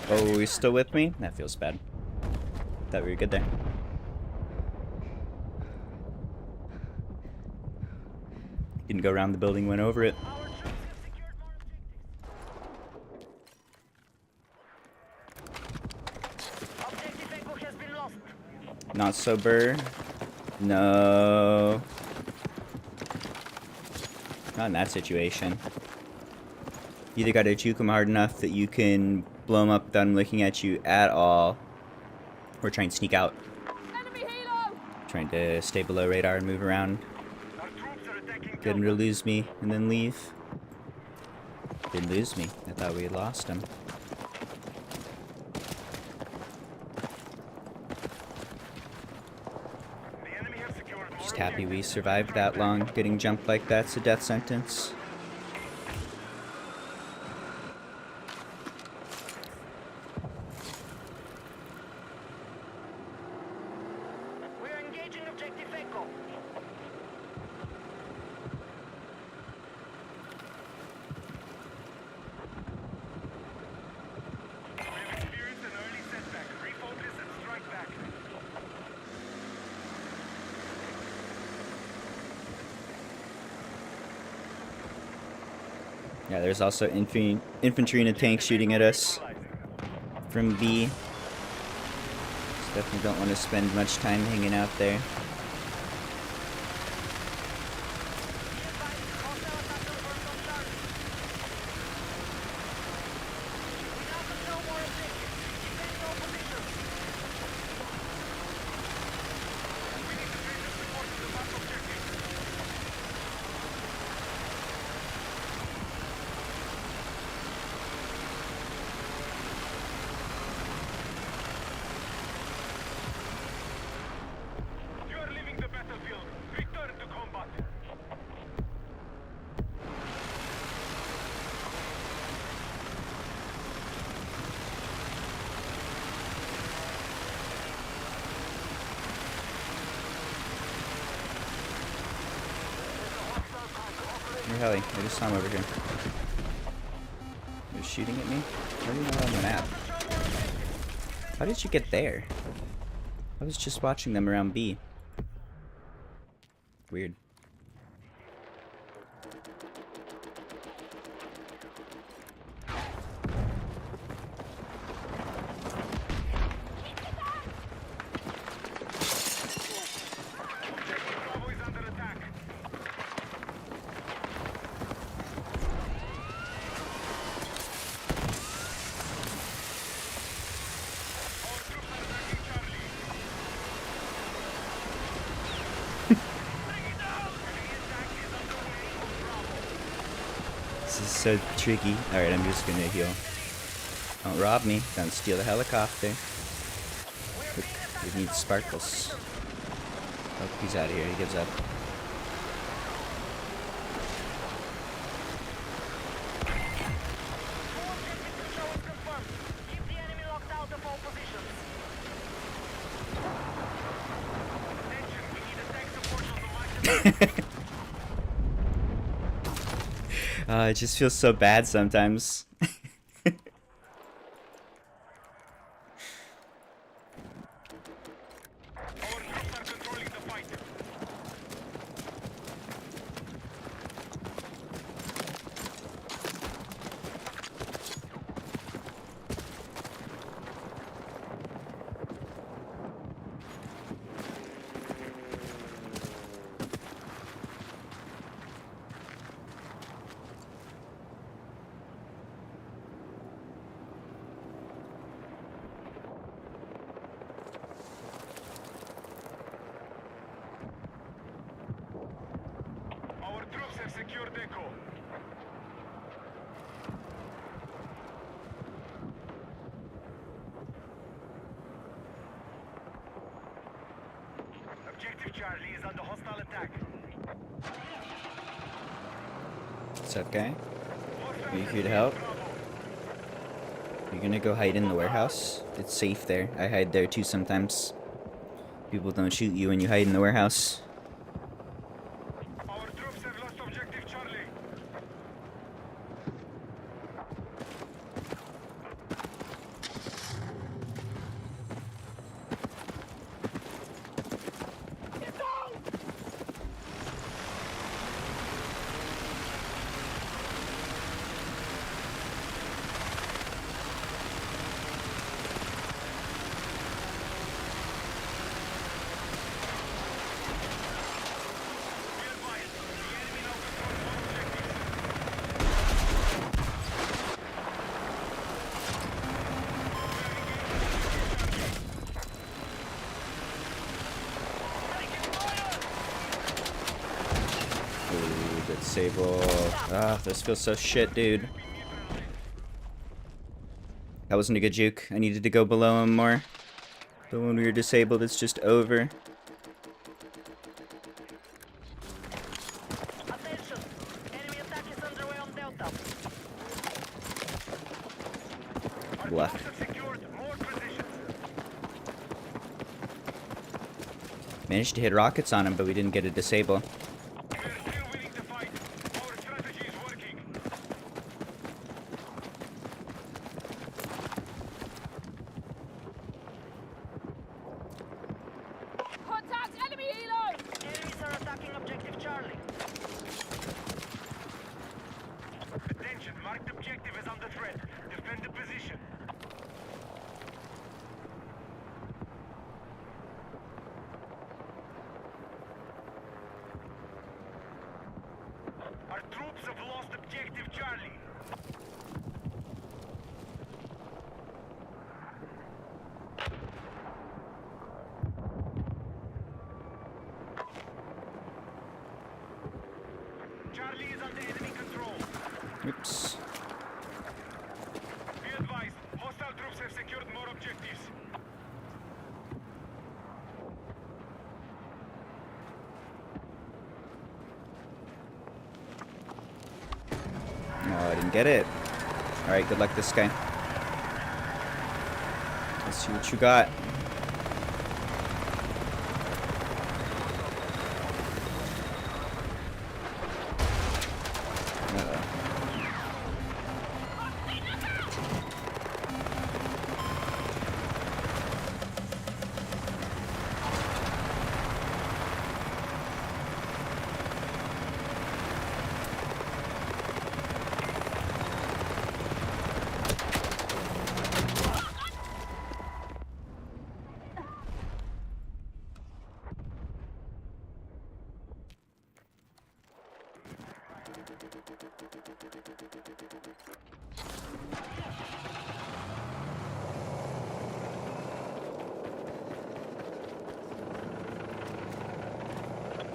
Oh, he's still with me? That feels bad. Thought we were good there. Didn't go around the building, went over it. Our troops have secured more objectives. Objective Echo has been lost. Not so brrrrr. No. Not in that situation. You either gotta juke him hard enough that you can blow him up without him looking at you at all, or try and sneak out. Enemy helo! Trying to stay below radar and move around. Our troops are attacking Get him to lose me and then leave. Didn't lose me. I thought we had lost him. The enemy have secured more Just happy we objectives. survived that long. Getting jumped like that's a death sentence. We're engaging Objective Echo. We have experienced an early setback. Refocus and strike back. Yeah, there's also infantry in a tank shooting at us from B. Just definitely don't want to spend much time hanging out there. We need to bring the support to the battle objective. Where heli? I just saw him over here. They're shooting at me? Where are you not on the map? How did you get there? I was just watching them around B. Weird. Bravo is under attack. Our troops are attacking Charlie. Bring it down! The attack is underway on Bravo. This is so tricky. Alright, I'm just gonna heal. Don't rob me. Don't steal the helicopter. We need sparkles. Oh, he's out of here. He gives up. Full objective control is confirmed. Keep the enemy locked out of all positions. Attention, we need attack support on the market. It just feels so bad sometimes. Our troops are controlling the fight. Our troops have secured Echo. Objective Charlie is under hostile attack. What's up, guy? Hostiles Are you have here to seized help? Bravo. You're gonna go hide in the warehouse? It's safe there. I hide there too sometimes. People don't shoot you when you hide in the warehouse. Our troops have lost objective Charlie. Be advised, the enemy now controls all objectives. Ooh, disable. Ah, this feels so shit, dude. That wasn't a good juke. I needed to go below him more. But when we were disabled, it's just over. Attention! Enemy attack is underway on Delta. Our Left. troops have secured more positions. Managed to hit rockets on him, but we didn't get a disable. We are still winning the fight. Our strategy is working. Contact enemy helo! Enemies are attacking objective Charlie. Attention, marked objective is under threat. Defend the position. Our troops have lost objective Charlie. Charlie is under enemy control. Oops. Be advised, hostile troops have secured more objectives. Oh, I didn't get it. Alright, good luck this guy. Let's see what you got.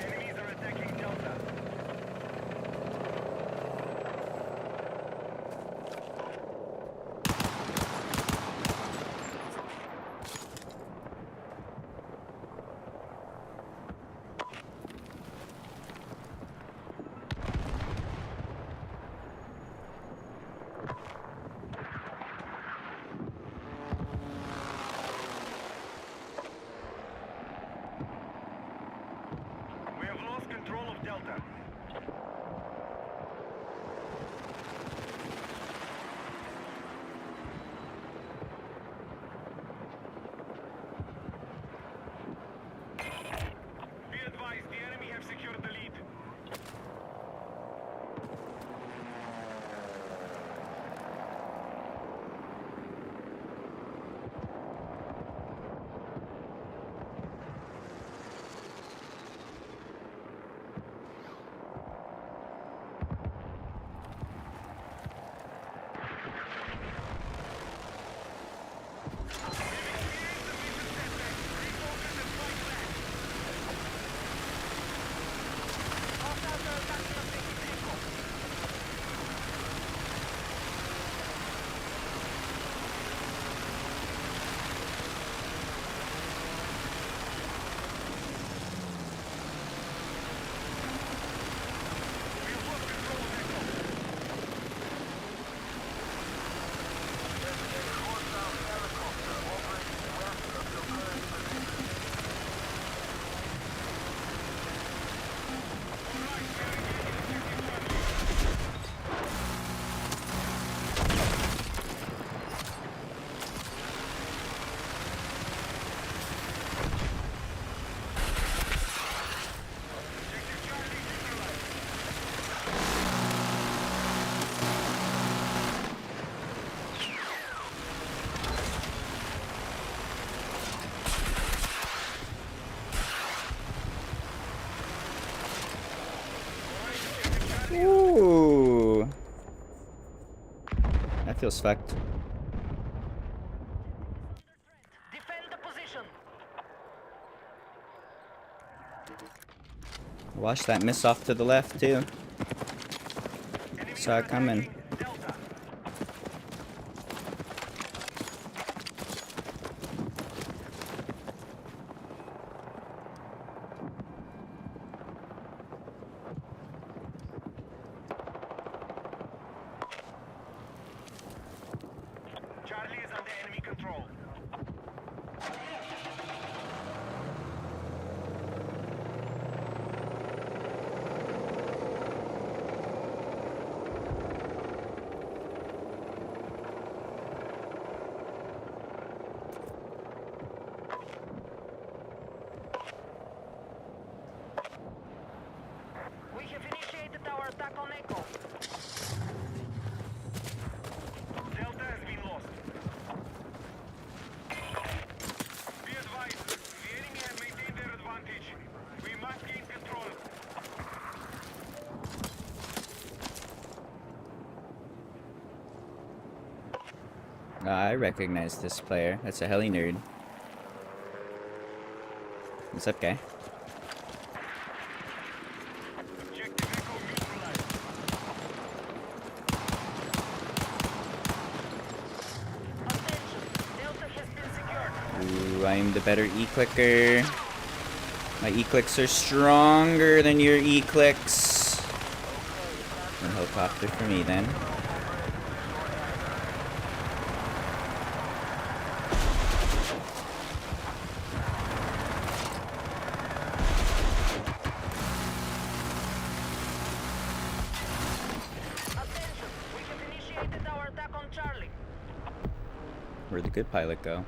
Enemies are attacking Delta. We have lost control of Delta. Be advised, the enemy have secured the lead. Hostiles are attacking objective Echo. We have lost control of Echo. Ooh. That feels fucked. Defend the position. Watch that miss off to the left too. Enemies Saw are it coming. attacking Delta. Charlie is under enemy control. We have initiated our attack on Echo. Delta has been lost. Be advised, the enemy have maintained their advantage. We must gain control. I recognize this player. That's a heli nerd. What's up, guy? Objective Echo neutralized. Attention, Delta has been secured. Ooh, I'm the better E-clicker. My E-clicks are stronger than your E-clicks. A helicopter for me then. Attention, we have initiated our attack on Charlie. Where'd the good pilot go?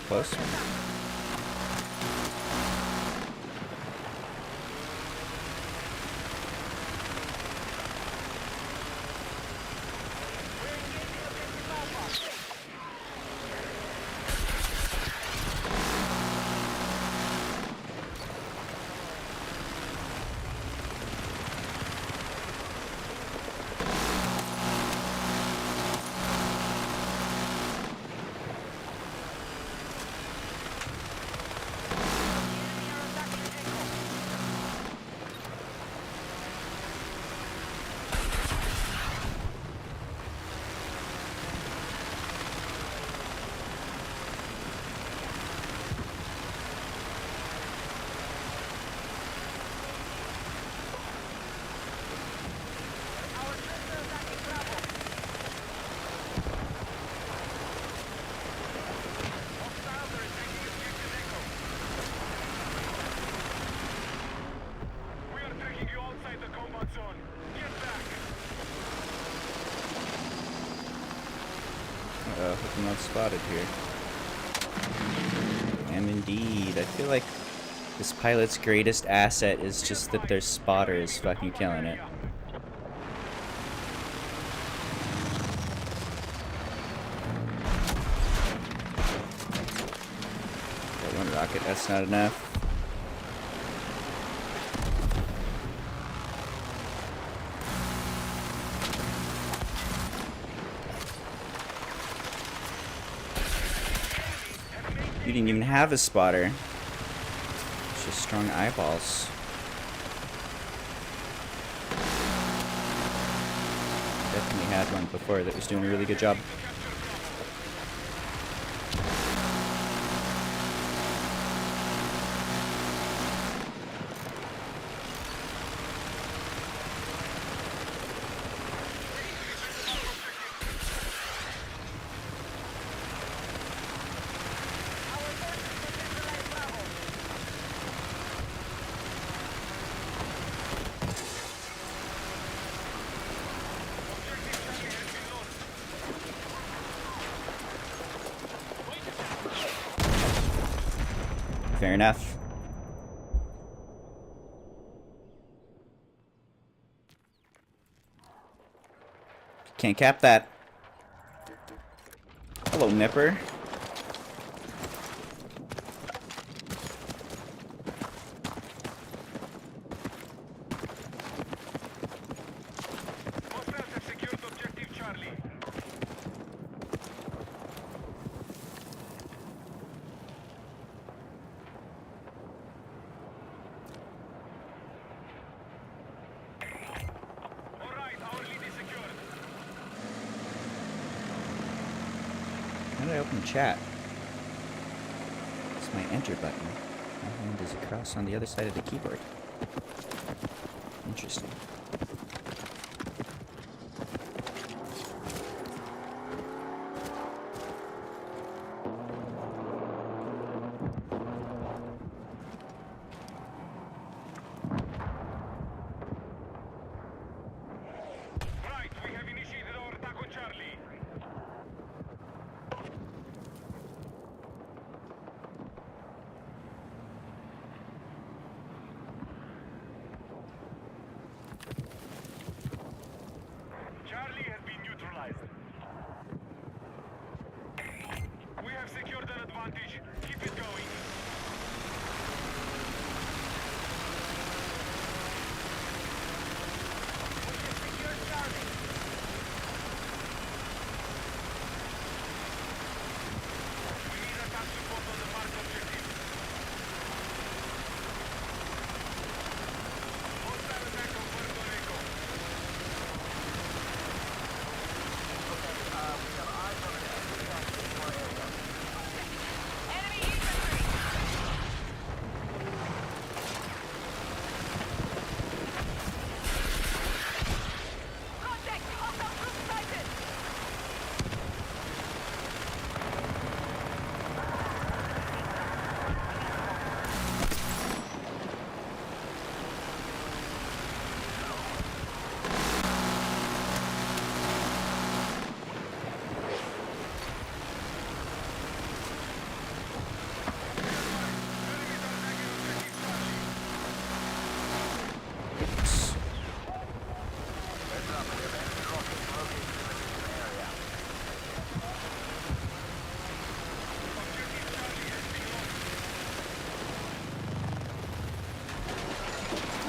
Close. We are taking you outside the combat zone. Get back. Hope I'm not spotted here. Am indeed. I feel like this pilot's greatest asset is just that their spotter is fucking killing it. Got one rocket, that's not enough. You didn't even have a spotter. It's just strong eyeballs. Definitely had one before that was doing a really good job. Fair enough. Can't cap that. Hello, Nipper. Hostiles have secured objective Charlie. All right, our lead is secured. How did I open chat? It's my enter button. My hand is across on the other side of the keyboard. Interesting. Right, we have initiated our attack on Charlie.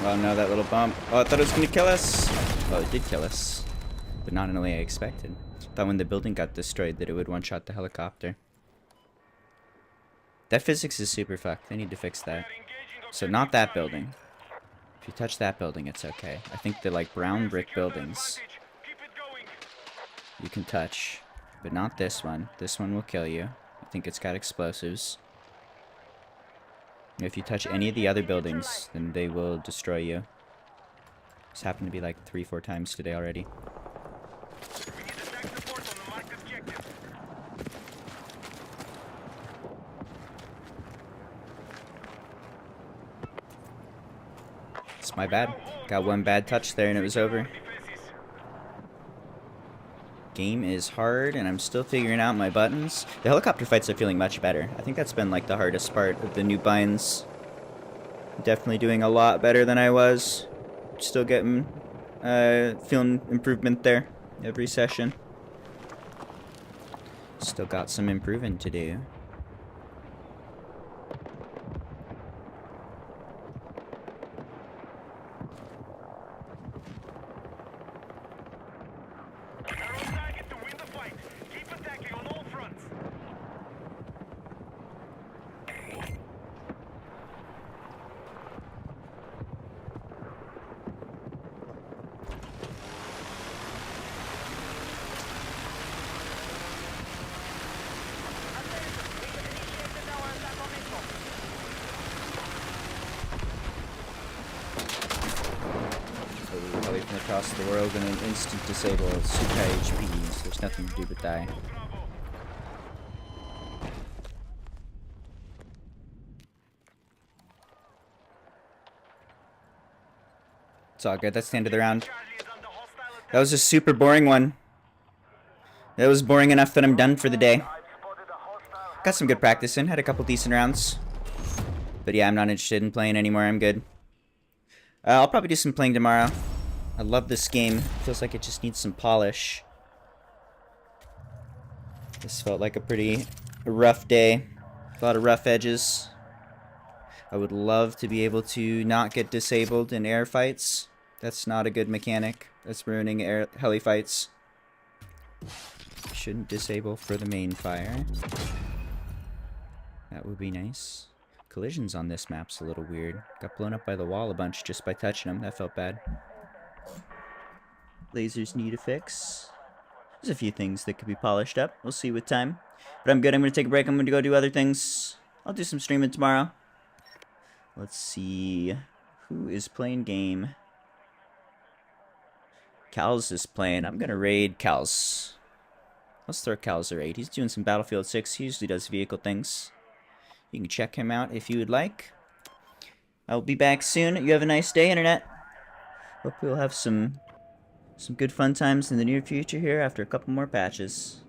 Oh no, that little bump. Oh, I thought it was gonna kill us. Oh, it did kill us. But not in the way I expected. Thought when the building got destroyed that it would one-shot the helicopter. That physics is super fucked. They need to fix that. So not that building. If you touch that building, it's okay. I think the like brown brick buildings you can touch. But not this one. This one will kill you. I think it's got explosives. If you touch any of the other buildings, then they will destroy you. This happened to be like 3-4 times today already. It's my bad. Got one bad touch there and it was over. Game is hard and I'm still figuring out my buttons. The helicopter fights are feeling much better. I think that's been like the hardest part of the new binds. Definitely doing a lot better than I was. Still getting, feeling improvement there every session. Still got some improving to do. Probably from across the world in an instant disable super high HP, so there's nothing to do but die. It's all good, that's the end of the round. That was a super boring one. That was boring enough that I'm done for the day. Got some good practice in, had a couple decent rounds. But yeah, I'm not interested in playing anymore, I'm good. I'll probably do some playing tomorrow. I love this game. Feels like it just needs some polish. This felt like a pretty rough day. A lot of rough edges. I would love to be able to not get disabled in air fights. That's not a good mechanic. That's ruining heli fights. Shouldn't disable for the main fire. That would be nice. Collisions on this map's a little weird. Got blown up by the wall a bunch just by touching them. That felt bad. Lasers need a fix. There's a few things that could be polished up. We'll see with time. But I'm good. I'm going to take a break. I'm going to go do other things. I'll do some streaming tomorrow. Let's see. Who is playing game? Cal's is playing. I'm going to raid Cal's. Let's throw Cal's a raid. He's doing some Battlefield 6. He usually does vehicle things. You can check him out if you would like. I'll be back soon. You have a nice day, Internet. Hope we'll have some good fun times in the near future here after a couple more patches.